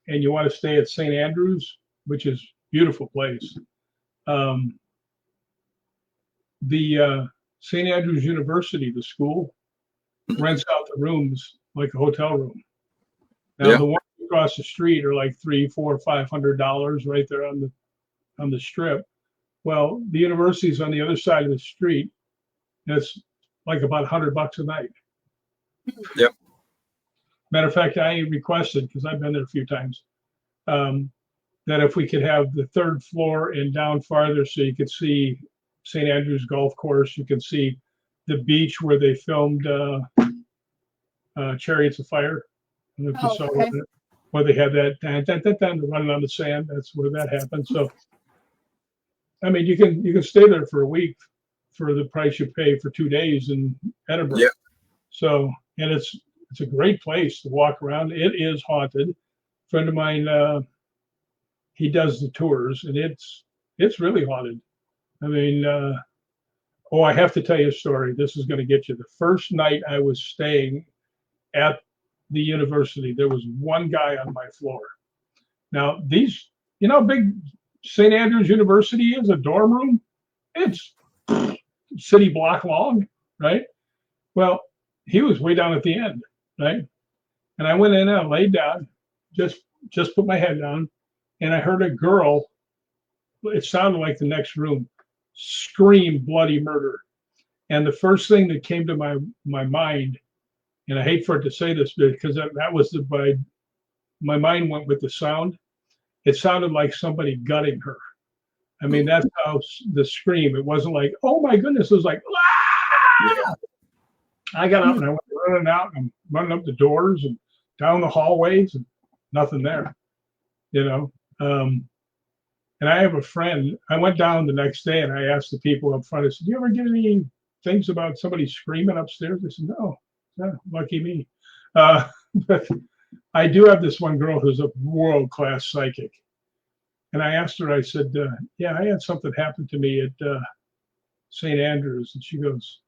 and you want to stay at St. Andrews, which is a beautiful place, the St. Andrews University, the school, rents out the rooms like a hotel room. Now the ones across the street are like $300, $400, $500 right there on the strip. Well, the university's on the other side of the street. And it's like about $100 a night. Yep. Matter of fact, I requested, because I've been there a few times, that if we could have the 3rd floor and down farther so you could see St. Andrews Golf Course, you can see the beach where they filmed Chariots of Fire. I don't know if you saw okay. where they had that running on the sand. That's where that happened. So, I mean, you can stay there for a week for the price you pay for 2 days in Edinburgh. Yeah. So, and it's a great place to walk around. It is haunted. A friend of mine, he does the tours, and it's really haunted. I mean, I have to tell you a story. This is going to get you. The first night I was staying at the university, there was one guy on my floor. Now, these, how big St. Andrews University is, a dorm room? It's city block long, right? Well, he was way down at the end, right? And I went in and I laid down, just put my head down, and I heard a girl, it sounded like the next room, scream bloody murder. And the first thing that came to my mind, and I hate for it to say this, because that was my mind went with the sound. It sounded like somebody gutting her. I mean, that's how the scream. It wasn't like, oh my goodness. It was like, ah! Yeah. I got up and I went running out and I'm running up the doors and down the hallways and nothing there, And I have a friend. I went down the next day and I asked the people up front, I said, do you ever get any things about somebody screaming upstairs? They said, no, lucky me. But I do have this one girl who's a world-class psychic. And I asked her, I said, yeah, I had something happen to me at St. Andrews. And she goes,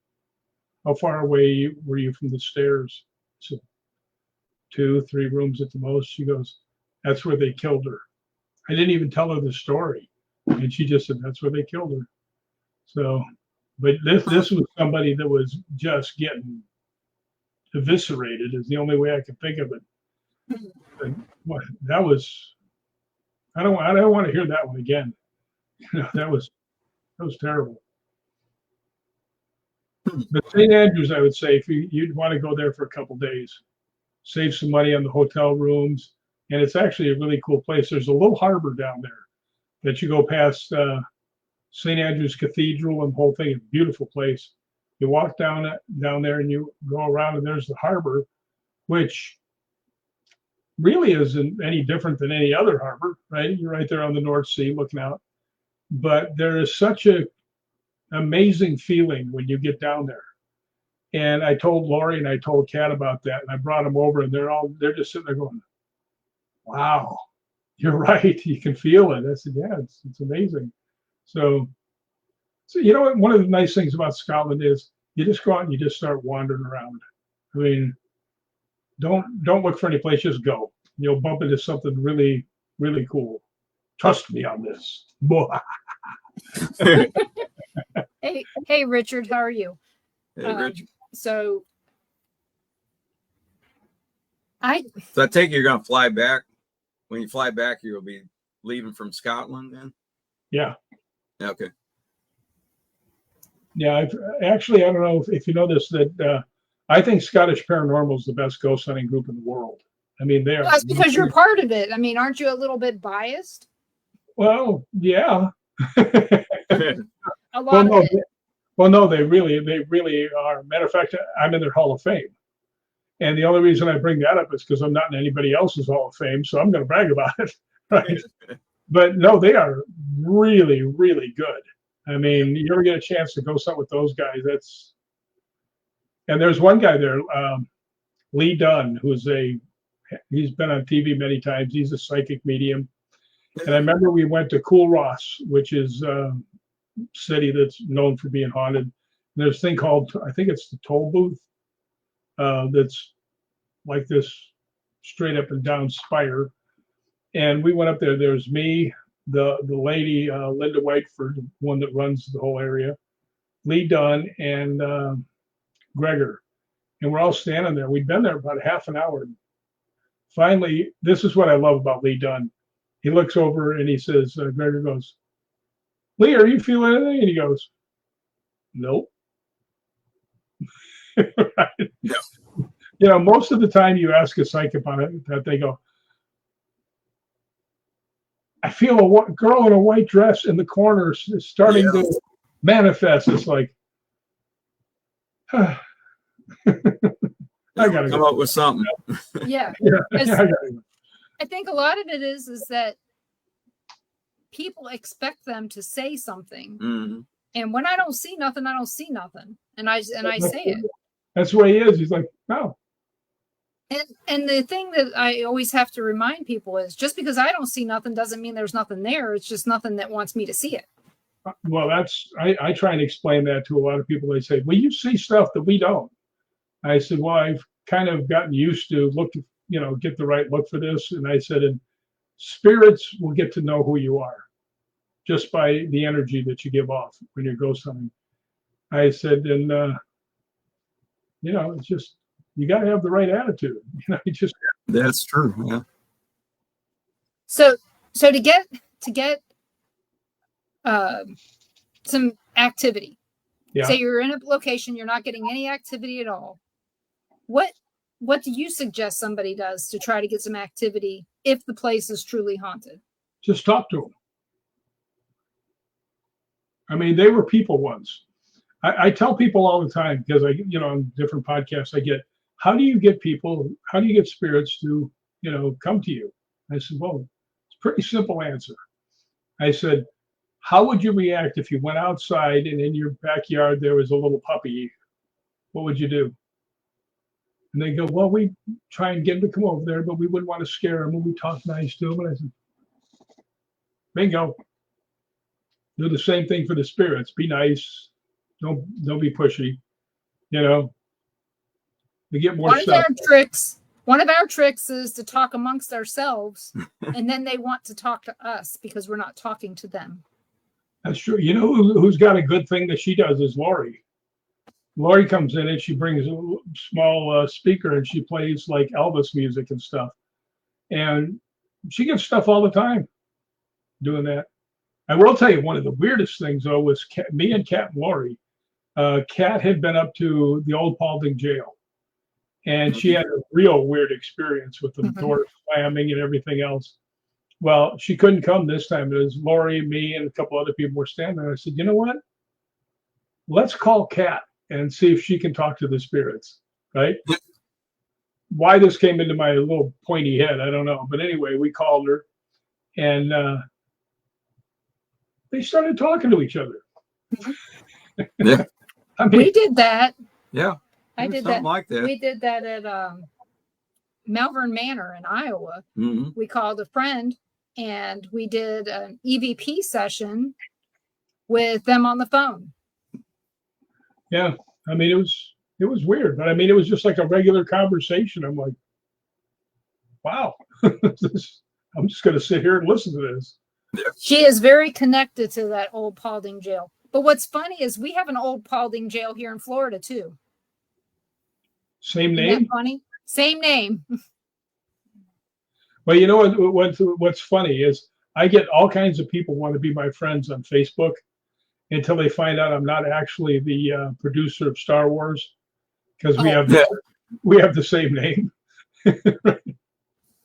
how far away were you from the stairs? I said, 2, 3 rooms at the most. She goes, that's where they killed her. I didn't even tell her the story. And she just said, that's where they killed her. So, but this was somebody that was just getting eviscerated is the only way I can think of it. And that was, I don't want to hear that one again. That was terrible. But St. Andrews, I would say, if you'd want to go there for a couple days, save some money on the hotel rooms, and it's actually a really cool place. There's a little harbor down there that you go past St. Andrews Cathedral and the whole thing. It's a beautiful place. You walk down there and you go around, and there's the harbor, which really isn't any different than any other harbor, right? You're right there on the North Sea looking out. But there is such a amazing feeling when you get down there. And I told Lori and I told Kat about that, and I brought them over, and they're just sitting there going, wow, you're right. You can feel it. I said, yeah, it's amazing. So what? One of the nice things about Scotland is you just go out and you just start wandering around. I mean, don't look for any place, just go. You'll bump into something really, really cool. Trust me on this. Hey, Richard, how are you? Hey, Richard. So I take it you're going to fly back. When you fly back, you'll be leaving from Scotland then? Yeah. Okay. Yeah, actually, I don't know if you know this, that I think Scottish Paranormal is the best ghost hunting group in the world. I mean, they are. That's because you're part of it. I mean, aren't you a little bit biased? Well, yeah. A lot of it. Well, no, they really are. Matter of fact, I'm in their Hall of Fame. And the only reason I bring that up is because I'm not in anybody else's Hall of Fame, so I'm going to brag about it, right? But no, they are really, really good. I mean, you ever get a chance to go something with those guys? And there's one guy there, Lee Dunn, he's been on TV many times. He's a psychic medium. And I remember we went to Cool Ross, which is a city that's known for being haunted. And there's a thing called, I think it's the toll booth, that's like this straight up and down spire. And we went up there. There's me, the lady, Linda Whiteford, the one that runs the whole area, Lee Dunn, and Gregor. And we're all standing there. We'd been there about half an hour. Finally, this is what I love about Lee Dunn. He looks over and he says, Gregor goes, Lee, are you feeling anything? And he goes, nope. Right? Yeah. You know, most of the time you ask a psychic about it, that they go, I feel a girl in a white dress in the corner is starting to manifest. It's like, I gotta come up with something. Yeah. I think a lot of it is that people expect them to say something. Mm-hmm. And when I don't see nothing, I don't see nothing. And I say it. That's the way he is. He's like, no. And the thing that I always have to remind people is just because I don't see nothing doesn't mean there's nothing there. It's just nothing that wants me to see it. Well, I try and explain that to a lot of people. They say, well, you see stuff that we don't. I said, well, I've kind of gotten used to get the right look for this. And I said, and spirits will get to know who you are just by the energy that you give off when you're ghost hunting. I said, and, it's just, you got to have the right attitude. That's true. Yeah. So to get some activity, say you're in a location, you're not getting any activity at all. What do you suggest somebody does to try to get some activity if the place is truly haunted? Just talk to them. I mean, they were people once. I tell people all the time, because on different podcasts I get, how do you get spirits to, come to you? I said, well, it's a pretty simple answer. I said, how would you react if you went outside and in your backyard there was a little puppy? What would you do? And they go, well, we try and get him to come over there, but we wouldn't want to scare him, and we talk nice to him. And I said, bingo. Do the same thing for the spirits. Be nice. Don't be pushy. They get more stuff. One of our tricks is to talk amongst ourselves, and then they want to talk to us because we're not talking to them. That's true. You know who's got a good thing that she does is Lori. Lori comes in and she brings a small speaker and she plays like Elvis music and stuff. And she gets stuff all the time doing that. I will tell you, one of the weirdest things, though, was me and Kat and Lori. Kat had been up to the old Paulding jail. And she had a real weird experience with the door slamming and everything else. Well, she couldn't come this time. It was Lori, me, and a couple other people were standing there. I said, you know what? Let's call Kat and see if she can talk to the spirits, right? Why this came into my little pointy head, I don't know. But anyway, we called her, and they started talking to each other. Yeah. I mean, we did that. Yeah. I did that. Like that. We did that at Malvern Manor in Iowa. Mm-hmm. We called a friend and we did an EVP session with them on the phone. Yeah. I mean, it was weird, but I mean, it was just like a regular conversation. I'm like, wow, I'm just going to sit here and listen to this. She is very connected to that old Paulding jail. But what's funny is we have an old Paulding jail here in Florida too. Same Isn't name? that funny? Same name. Well, you know what's funny is I get all kinds of people want to be my friends on Facebook until they find out I'm not actually the producer of Star Wars, because we have the same name.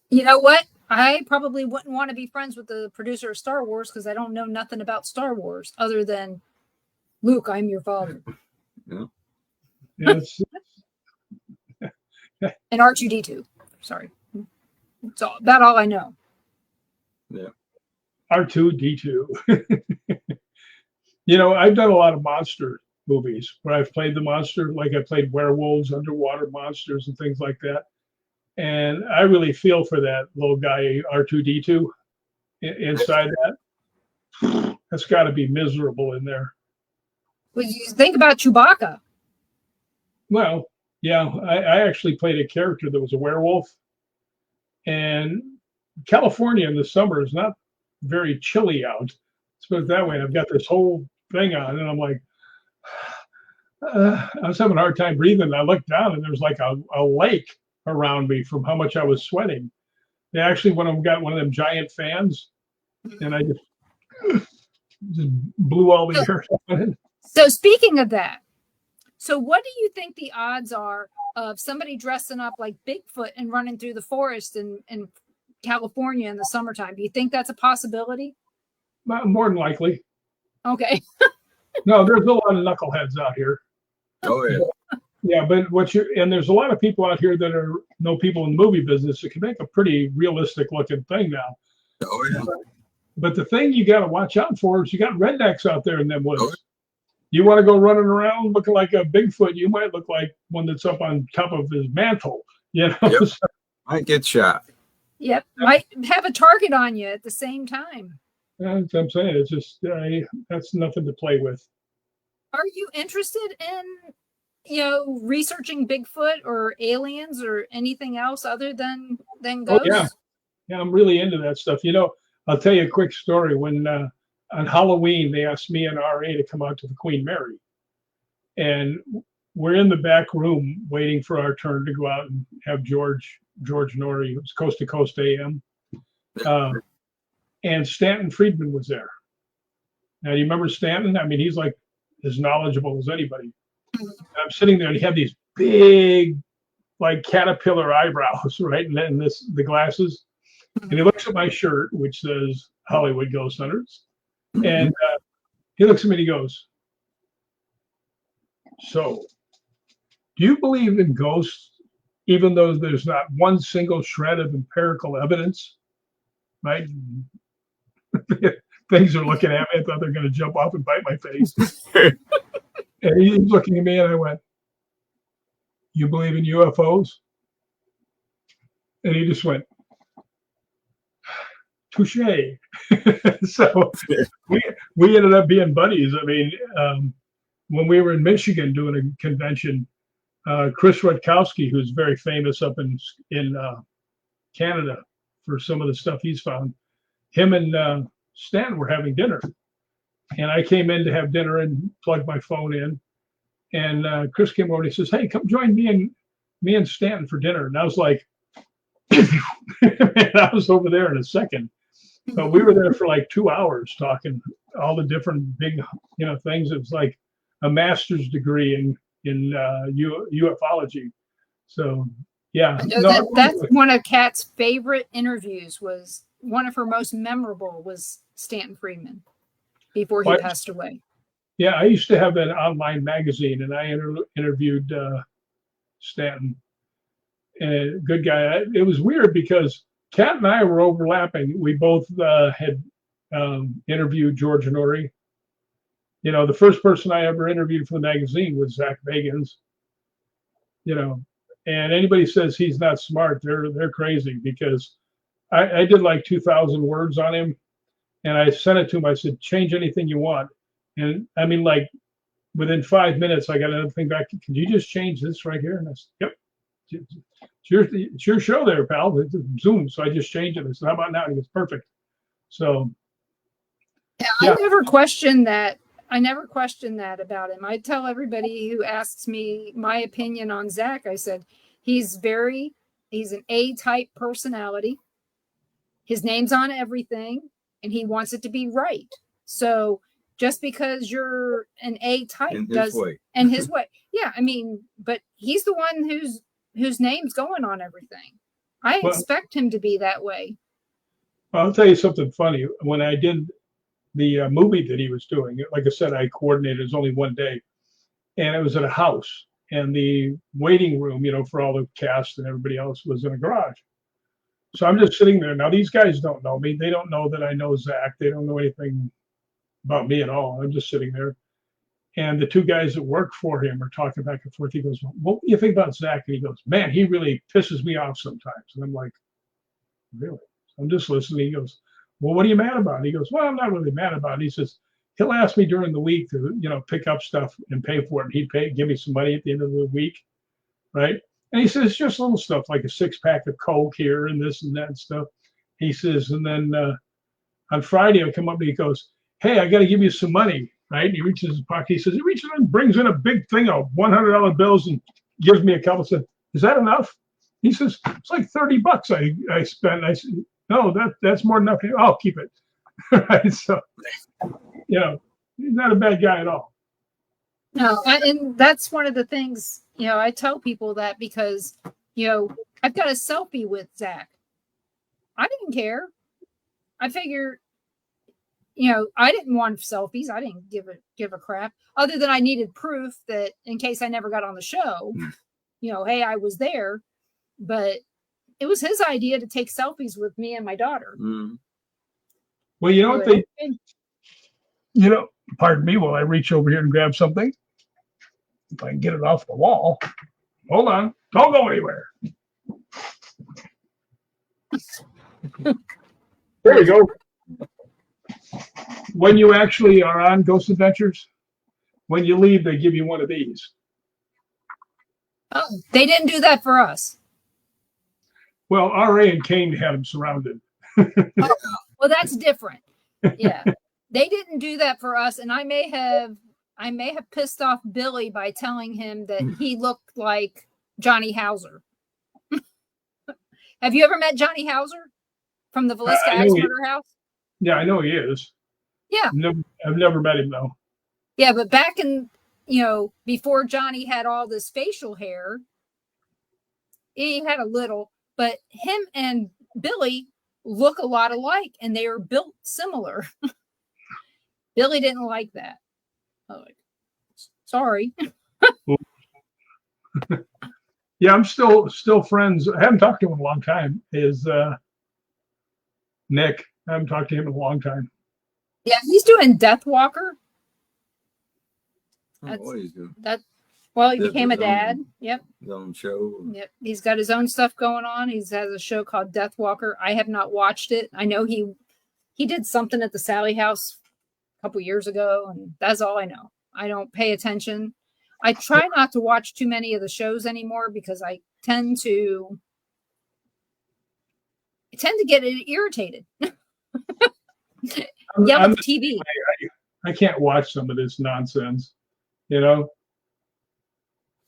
You know what? I probably wouldn't want to be friends with the producer of Star Wars because I don't know nothing about Star Wars other than Luke, I'm your father. Yeah. Yes. And R2D2. Sorry. It's about all I know. Yeah. R2D2. You know, I've done a lot of monster movies where I've played the monster, like I played werewolves, underwater monsters, and things like that. And I really feel for that little guy, R2D2, inside that. That's got to be miserable in there. Well, you think about Chewbacca. Well, yeah, I actually played a character that was a werewolf. And California in the summer is not very chilly out. Let's put it that way. And I've got this whole thing on, and I'm like, I was having a hard time breathing. And I looked down, and there's like a lake around me from how much I was sweating. They actually got one of them giant fans, and I just blew all the air out. So speaking of that, so what do you think the odds are of somebody dressing up like Bigfoot and running through the forest in California in the summertime? Do you think that's a possibility? More than likely. Okay. No, there's a lot of knuckleheads out here. Oh yeah. Yeah, but there's a lot of people out here that know people in the movie business that can make a pretty realistic looking thing now. Oh yeah. But the thing you got to watch out for is you got rednecks out there in them woods. Oh, yeah. You want to go running around looking like a Bigfoot, you might look like one that's up on top of his mantle. You know, Yep. Might get shot. Yep. Might have a target on you at the same time. That's what I'm saying. It's just that's nothing to play with. Are you interested in, researching Bigfoot or aliens or anything else other than ghosts? Oh yeah, I'm really into that stuff. You know, I'll tell you a quick story. When on Halloween they asked me and RA to come out to the Queen Mary, and we're in the back room waiting for our turn to go out and have George Norrie. It was Coast to Coast AM, and Stanton Friedman was there. Now, do you remember Stanton? I mean, he's like as knowledgeable as anybody. I'm sitting there, and he had these big, like caterpillar eyebrows, right? And then the glasses. And he looks at my shirt, which says Hollywood Ghost Hunters. And he looks at me and he goes, "So, do you believe in ghosts, even though there's not one single shred of empirical evidence?" Right? Things are looking at me. I thought they're going to jump off and bite my face. And he's looking at me, and I went, "You believe in UFOs?" And he just went, "Touche." So we ended up being buddies. I mean, when we were in Michigan doing a convention, Chris Rutkowski, who's very famous up in Canada for some of the stuff he's found, him and Stanton were having dinner. And I came in to have dinner and plugged my phone in. And Chris came over and he says, "Hey, come join me and Stanton for dinner." And I was like, I was over there in a second. But we were there for like 2 hours talking all the different big, things. It was like a master's degree in ufology. So yeah, that's one of Kat's favorite interviews. Was one of her most memorable was Stanton Friedman before he passed away. Yeah, I used to have an online magazine, and I interviewed Stanton. And good guy. It was weird because Kat and I were overlapping. We both had interviewed George Norrie. You know, the first person I ever interviewed for the magazine was Zach Bagans. You know, and anybody says he's not smart, they're crazy, because I did like 2,000 words on him, and I sent it to him. I said, "Change anything you want." And I mean, like within 5 minutes, I got another thing back. "Can you just change this right here?" And I said, "Yep. It's your show there, pal. It's Zoom." So I just changed it. I said, "How about now?" He goes, "Perfect." So Yeah. I never questioned that. I never questioned that about him. I tell everybody who asks me my opinion on Zach, I said, he's an A-type personality. His name's on everything and he wants it to be right. So just because you're an A-type In his way. and his way. Yeah, I mean, but he's the one whose name's going on everything. I expect him to be that way. I'll tell you something funny. When I did the movie that he was doing, like I said, I coordinated. It was only one day, and it was at a house, and the waiting room, for all the cast and everybody else, was in a garage. So I'm just sitting there. Now these guys don't know me. They don't know that I know Zach. They don't know anything about me at all. I'm just sitting there, and the two guys that work for him are talking back and forth. He goes, "Well, what do you think about Zach?" And he goes, "Man, he really pisses me off sometimes." And I'm like, "Really?" I'm just listening. He goes, "Well, what are you mad about?" And he goes, "Well, I'm not really mad about it." He says, he'll ask me during the week to, pick up stuff and pay for it. And he'd give me some money at the end of the week. Right. And he says, just little stuff like a 6-pack of Coke here and this and that and stuff. He says, and then on Friday, I'll come up and he goes, "Hey, I got to give you some money." Right. And he reaches in his pocket. He says, he reaches in and brings in a big thing of $100 bills and gives me a couple. Said, "Is that enough?" He says, "It's like $30 I spent." I said, "No, that's more than enough." I'll keep it. Right. So, he's not a bad guy at all. No, and that's one of the things, I tell people that because, I've got a selfie with Zach. I didn't care. I figure, I didn't want selfies. I didn't give a crap other than I needed proof that in case I never got on the show, hey, I was there. But it was his idea to take selfies with me and my daughter. Mm. Well, you know what pardon me while I reach over here and grab something. If I can get it off the wall. Hold on. Don't go anywhere. There we go. When you actually are on Ghost Adventures, when you leave, they give you one of these. Oh, they didn't do that for us. Well, RA and Kane had them surrounded. Oh, well, that's different. Yeah. They didn't do that for us, and I may have pissed off Billy by telling him that he looked like Johnny Hauser. Have you ever met Johnny Hauser from the Villisca Axe Murder House? Yeah, I know he is. Yeah. I've never met him though. Yeah, but back in, before Johnny had all this facial hair, he had a little, but him and Billy look a lot alike, and they are built similar. Billy didn't like that. I was like, sorry. Yeah, I'm still friends. I haven't talked to him in a long time. Is Nick? I haven't talked to him in a long time. Yeah, he's doing Death Walker. What he's doing? Well, he became a dad. Yep. His own show. Yep. He's got his own stuff going on. He has a show called Death Walker. I have not watched it. I know he did something at the Sally House a couple years ago, and that's all I know. I don't pay attention. I try not to watch too many of the shows anymore because I tend to get irritated. Yell at the TV. I can't watch some of this nonsense. Yeah,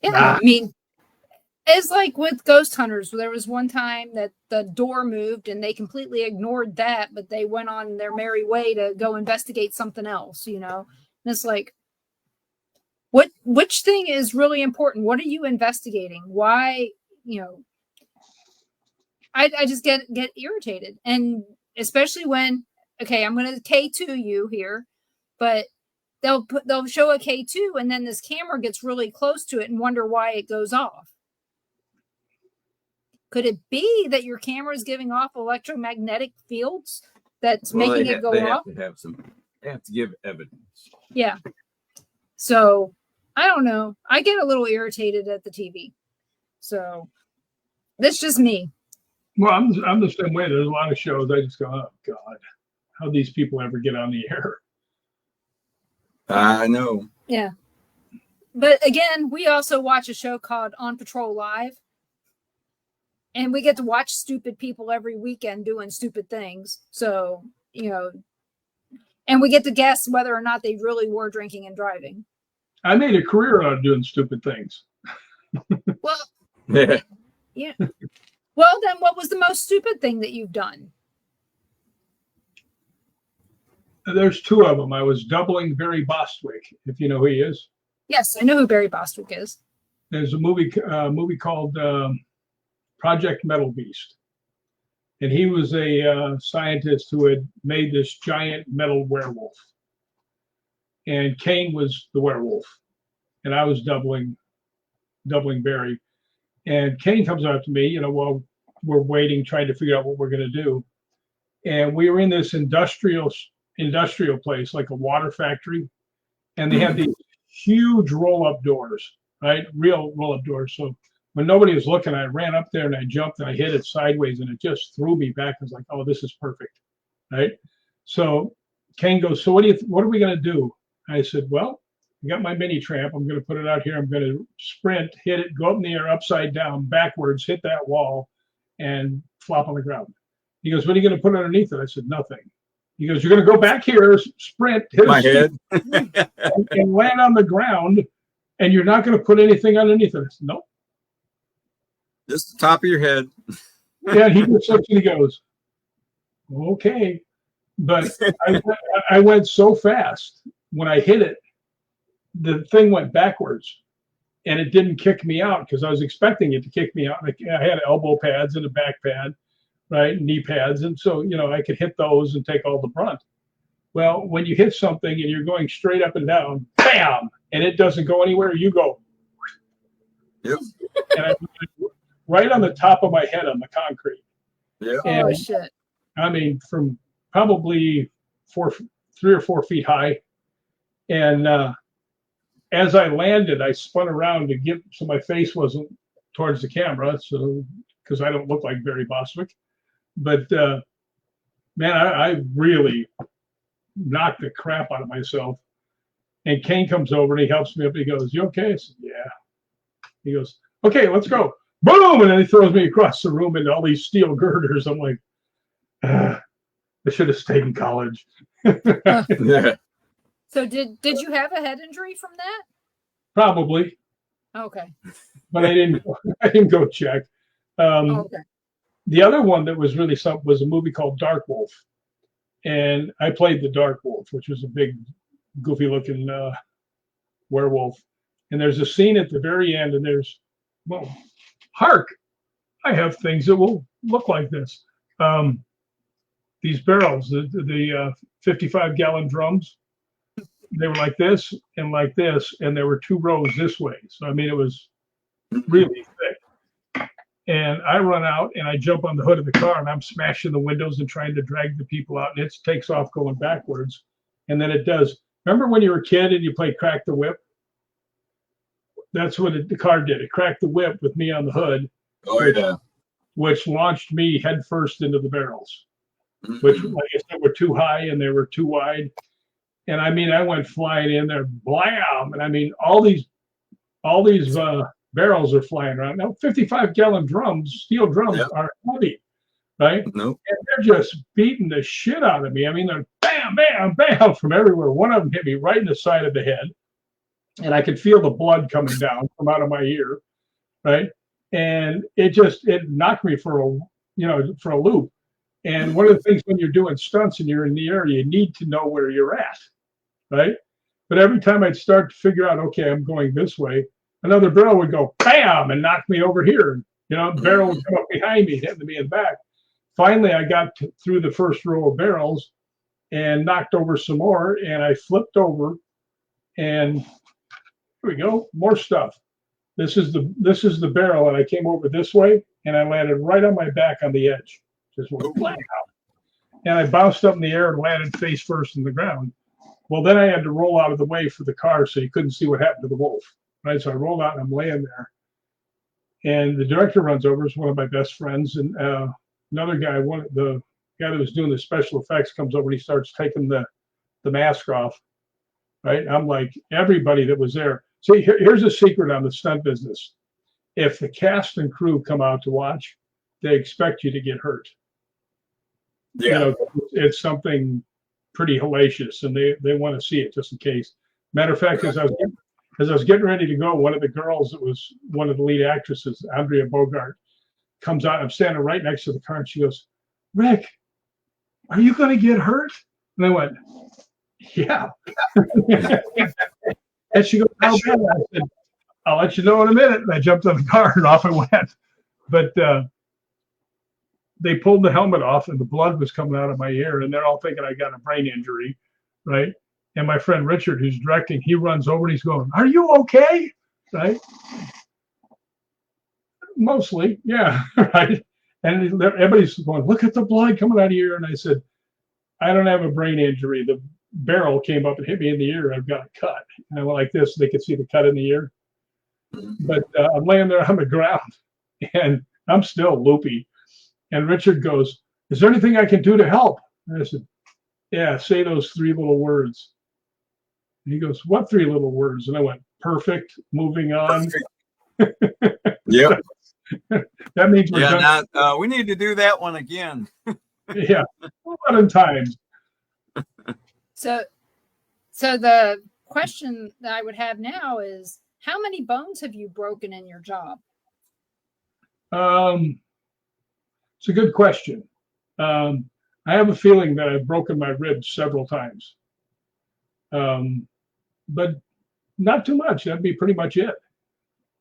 I mean, it's like with Ghost Hunters. There was one time that the door moved and they completely ignored that, but they went on their merry way to go investigate something else, And it's like, which thing is really important? What are you investigating? Why, I just get irritated. And especially when, okay, I'm going to K2 you here, but they'll show a K2 and then this camera gets really close to it and wonder why it goes off. Could it be that your camera is giving off electromagnetic fields that's making it go off? They have to give evidence. Yeah. So I don't know. I get a little irritated at the TV. So that's just me. Well, I'm the same way. There's a lot of shows I just go, oh God, how these people ever get on the air? I know. Yeah. But again, we also watch a show called On Patrol Live. And we get to watch stupid people every weekend doing stupid things. So, And we get to guess whether or not they really were drinking and driving. I made a career out of doing stupid things. Well, Yeah. yeah. Well, then what was the most stupid thing that you've done? There's two of them. I was doubling Barry Bostwick, if you know who he is. Yes, I know who Barry Bostwick is. There's a movie called Project Metal Beast. And he was a scientist who had made this giant metal werewolf. And Kane was the werewolf. And I was doubling Barry. And Kane comes up to me, while we're waiting, trying to figure out what we're going to do. And we were in this industrial place, like a water factory. And they had these huge roll-up doors, right? Real roll-up doors. So when nobody was looking, I ran up there and I jumped and I hit it sideways and it just threw me back. I was like, oh, this is perfect, right? So Kane goes, so what are we going to do? I said, well, I got my mini tramp. I'm going to put it out here. I'm going to sprint, hit it, go up in the air, upside down, backwards, hit that wall, and flop on the ground. He goes, what are you going to put underneath it? I said, nothing. He goes, you're going to go back here, sprint, hit my head, and land on the ground, and you're not going to put anything underneath it. I said, nope. Just the top of your head. Yeah, he just looks and he goes, okay. But I went so fast when I hit it, the thing went backwards, and it didn't kick me out because I was expecting it to kick me out. I had elbow pads and a back pad, right, knee pads, and so I could hit those and take all the brunt. Well, when you hit something and you're going straight up and down, bam, and it doesn't go anywhere, you go. Yep. And I right on the top of my head on the concrete. Yeah. Oh shit! I mean, from probably 3 or 4 feet high, and as I landed, I spun around to so my face wasn't towards the camera, so because I don't look like Barry Bostwick. But man, I really knocked the crap out of myself. And Kane comes over and he helps me up. He goes, "You okay?" I said, "Yeah." He goes, "Okay, let's go." Boom! And then he throws me across the room into all these steel girders. I'm like, I should have stayed in college. Yeah. So did you have a head injury from that? Probably. Okay. But I didn't go check. Okay. The other one that was really something was a movie called Dark Wolf. And I played the Dark Wolf, which was a big, goofy looking werewolf. And there's a scene at the very end, and there's, well, hark, I have things that will look like this. These barrels, the 55-gallon drums, they were like this, and there were 2 rows this way. So, I mean, it was really thick. And I run out, and I jump on the hood of the car, and I'm smashing the windows and trying to drag the people out, and it takes off going backwards. And then it does. Remember when you were a kid and you played Crack the Whip? That's what the car did. It cracked the whip with me on the hood. Oh, yeah. Which launched me headfirst into the barrels, which, like I said, were too high and they were too wide. And I mean, I went flying in there, blam! And I mean, all these barrels are flying around. Now, 55-gallon drums, steel drums, are heavy, right? Nope. And they're just beating the shit out of me. I mean, they're bam, bam, bam from everywhere. One of them hit me right in the side of the head, and I could feel the blood coming down from out of my ear, right? And it knocked me for a loop. And one of the things when you're doing stunts and you're in the air, you need to know where you're at, right? But every time I'd start to figure out, okay, I'm going this way, another barrel would go bam and knock me over here. The barrel would come up behind me, hitting me in the back. Finally, I got through the first row of barrels and knocked over some more, and I flipped over, and here we go, more stuff. This is the barrel, and I came over this way, and I landed right on my back on the edge. Just went flat out. And I bounced up in the air and landed face first in the ground. Well, then I had to roll out of the way for the car so you couldn't see what happened to the wolf. Right? So I rolled out and I'm laying there. And the director runs over, is one of my best friends, and another guy, the guy that was doing the special effects, comes over and he starts taking the mask off. Right? I'm like, everybody that was there. See, here's a secret on the stunt business. If the cast and crew come out to watch, they expect you to get hurt. Yeah. It's something pretty hellacious, and they want to see it just in case. Matter of fact, as I was getting ready to go, one of the girls that was one of the lead actresses, Andrea Bogart, comes out. I'm standing right next to the car, and she goes, "Rick, are you going to get hurt?" And I went, "Yeah." And she goes, "How bad?" I said, "I'll let you know in a minute." And I jumped in the car and off I went. But they pulled the helmet off, and the blood was coming out of my ear, and they're all thinking I got a brain injury, right? And my friend Richard, who's directing, he runs over and he's going, "Are you okay?" Right? Mostly, yeah, right. And everybody's going, "Look at the blood coming out of your ear." And I said, "I don't have a brain injury. The barrel came up and hit me in the ear. I've got a cut." And I went like this, so they could see the cut in the ear. But I'm laying there on the ground, and I'm still loopy. And Richard goes, "Is there anything I can do to help?" And I said, "Yeah, say those 3 little words." And he goes, "What 3 little words?" And I went, "Perfect, moving on." Yep. That means we're done. We need to do that one again. Yeah, a lot of times. So the question that I would have now is, how many bones have you broken in your job? It's a good question. I have a feeling that I've broken my ribs several times, but not too much. That'd be pretty much it.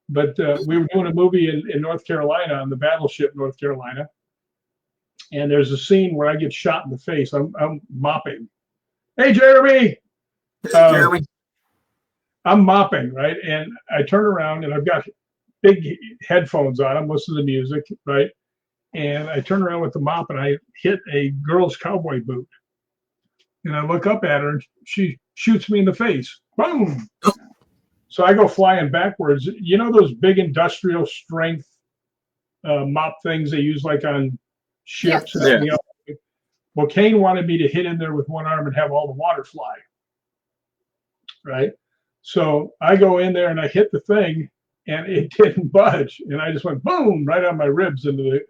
But we were doing a movie in North Carolina, on the battleship North Carolina, and there's a scene where I get shot in the face. I'm mopping. "Hey, Jeremy!" Jeremy. I'm mopping, right? And I turn around, and I've got big headphones on. I'm listening to music, right? And I turn around with the mop, and I hit a girl's cowboy boot. And I look up at her, and she shoots me in the face. Boom! So I go flying backwards. You know those big industrial strength mop things they use like on ships? Yeah. And well, Kane wanted me to hit in there with one arm and have all the water fly, right? So I go in there and I hit the thing, and it didn't budge, and I just went boom right on my ribs into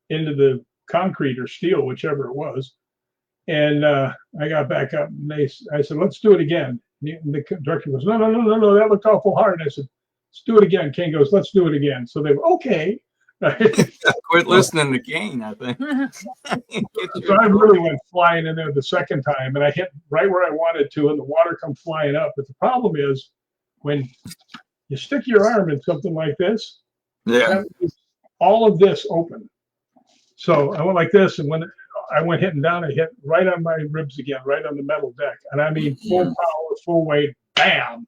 the concrete or steel, whichever it was. And I got back up, and I said, "Let's do it again." And the director goes, no, that looked awful hard. And I said, "Let's do it again." Kane goes, "Let's do it again." So they were okay. Quit listening to Kane, I think. So I really went flying in there the second time, and I hit right where I wanted to, and the water come flying up. But the problem is, when you stick your arm in something like this, all of this open. So I went like this, and when I went hitting down, I hit right on my ribs again, right on the metal deck. And I mean, full power, full weight, bam.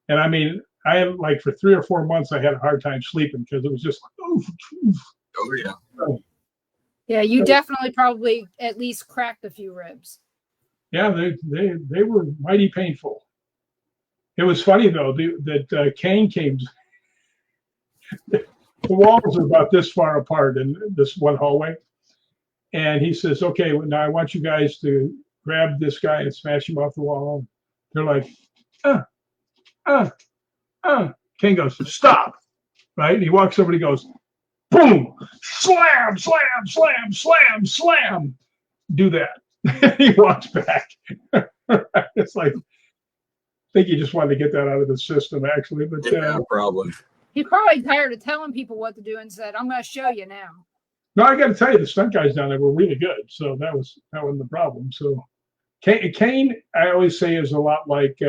And I mean, I had like for 3 or 4 months, I had a hard time sleeping because it was just like, oof, oof. Oh, yeah. Yeah, you definitely probably at least cracked a few ribs. Yeah, they were mighty painful. It was funny, though, that Kane came. The walls are about this far apart in this one hallway. And he says, "Okay, now I want you guys to grab this guy and smash him off the wall." They're like, King goes, "Stop." Right? And he walks over and he goes, boom, slam, slam, slam, slam, slam. Do that. He walks back. It's like, I think he just wanted to get that out of the system, actually. But yeah, probably. He's probably tired of telling people what to do and said, "I'm going to show you now." No, I got to tell you, the stunt guys down there were really good. So that wasn't the problem. So Kane, I always say, is a lot like,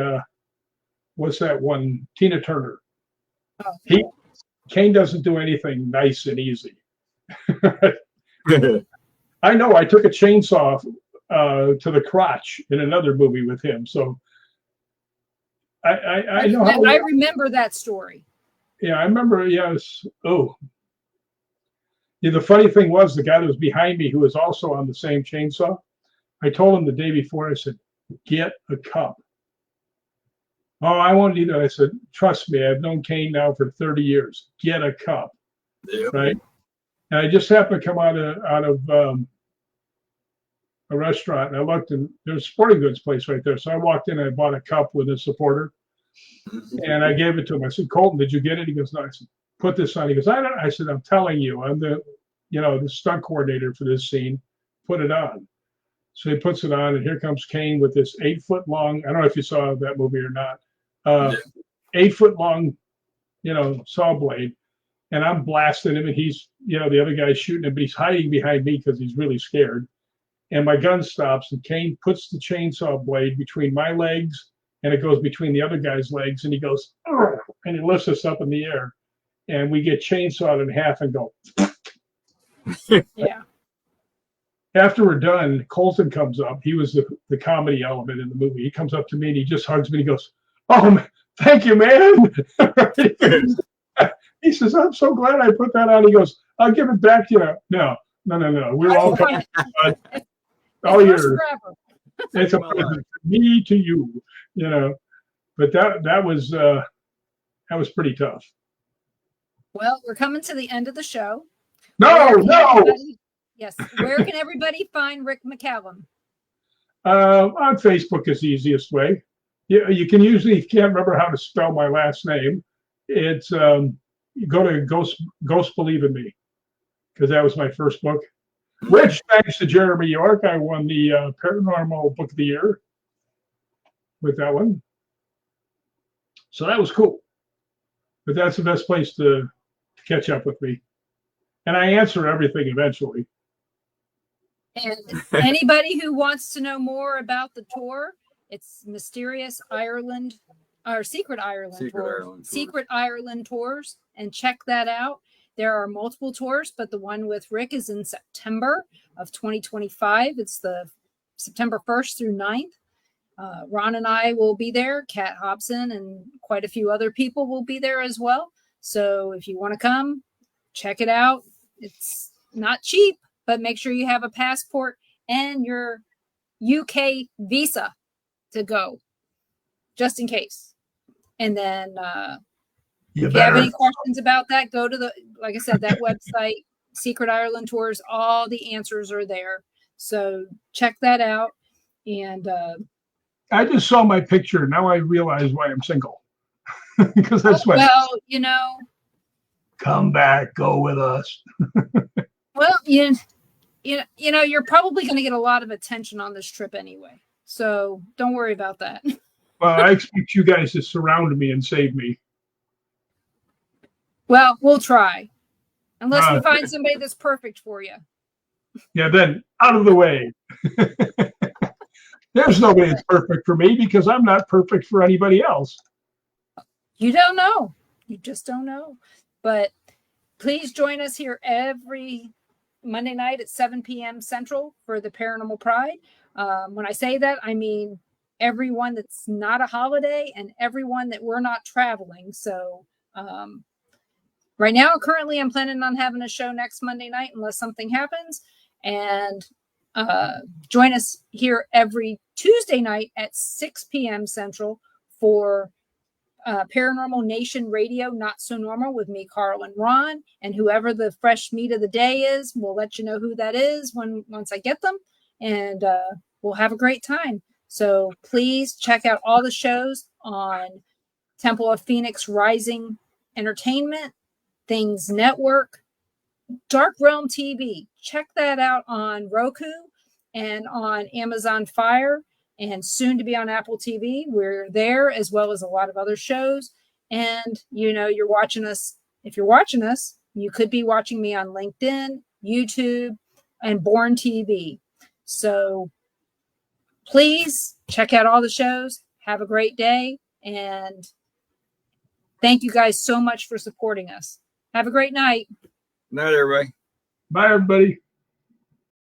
what's that one? Tina Turner. Oh. Kane doesn't do anything nice and easy. I know. I took a chainsaw to the crotch in another movie with him. So I know how. I remember that story. Yeah, I remember. Yes. Oh. Yeah, the funny thing was, the guy that was behind me, who was also on the same chainsaw, I told him the day before, I said, "Get a cup." "Oh, I won't do that." I said, "Trust me, I've known Kane now for 30 years. Get a cup." Yep. Right? And I just happened to come out of a restaurant, and I looked, and there's a sporting goods place right there. So I walked in and I bought a cup with a supporter, and I gave it to him. I said, "Colton, did you get it?" He goes, "No." I said, "Put this on." He goes, "I don't." I said, "I'm telling you, I'm the stunt coordinator for this scene. Put it on." So he puts it on, and here comes Kane with this 8-foot long. I don't know if you saw that movie or not. Yeah. 8-foot long, saw blade. And I'm blasting him, and he's, the other guy's shooting him, but he's hiding behind me because he's really scared. And my gun stops, and Kane puts the chainsaw blade between my legs, and it goes between the other guy's legs, and he goes, "Arr!" And he lifts us up in the air. And we get chainsawed in half and go. Yeah. After we're done, Colton comes up. He was the comedy element in the movie. He comes up to me and he just hugs me and he goes, "Oh, man, thank you, man." He says, "I'm so glad I put that on." He goes, "I'll give it back to you." No. We're all coming. All yours. It's a present from me to you, But that was pretty tough. Well, we're coming to the end of the show. No. Yes. Where can everybody find Rick McCallum? On Facebook is the easiest way. You can usually, if you can't remember how to spell my last name, it's you go to Ghost Believe in Me, because that was my first book, which, thanks to Jeremy York, I won the Paranormal Book of the Year with that one. So that was cool. But that's the best place to catch up with me. And I answer everything eventually. And anybody who wants to know more about the tour, it's Mysterious Ireland or Secret Ireland Tours, and check that out. There are multiple tours, but the one with Rick is in September of 2025. It's the September 1st through 9th. Ron and I will be there. Kat Hobson and quite a few other people will be there as well. So if you want to come, check it out. It's not cheap, but make sure you have a passport and your UK visa to go, just in case. And then if you have any questions about that, go to like I said, that website, Secret Ireland Tours. All the answers are there. So check that out. And I just saw my picture. Now I realize why I'm single. Because that's why. Well, come back, go with us. Well, you're probably going to get a lot of attention on this trip anyway. So don't worry about that. Well, I expect you guys to surround me and save me. Well, we'll try. Unless we find somebody that's perfect for you. Yeah, then out of the way. There's nobody that's perfect for me because I'm not perfect for anybody else. You don't know. You just don't know. But please join us here every Monday night at 7 p.m. Central for the Paranormal Pride. When I say that, I mean everyone that's not a holiday and everyone that we're not traveling. So right now, currently, I'm planning on having a show next Monday night unless something happens. And join us here every Tuesday night at 6 p.m. Central for Paranormal Nation Radio, Not So Normal, with me, Carl and Ron, and whoever the fresh meat of the day is, we'll let you know who that is once I get them, and we'll have a great time. So please check out all the shows on Temple of Phoenix Rising Entertainment, Things Network, Dark Realm TV. Check that out on Roku and on Amazon Fire, and soon to be on Apple TV. We're there, as well as a lot of other shows. And, you're watching us. If you're watching us, you could be watching me on LinkedIn, YouTube, and Born TV. So please check out all the shows. Have a great day. And thank you guys so much for supporting us. Have a great night. Night, everybody. Bye, everybody.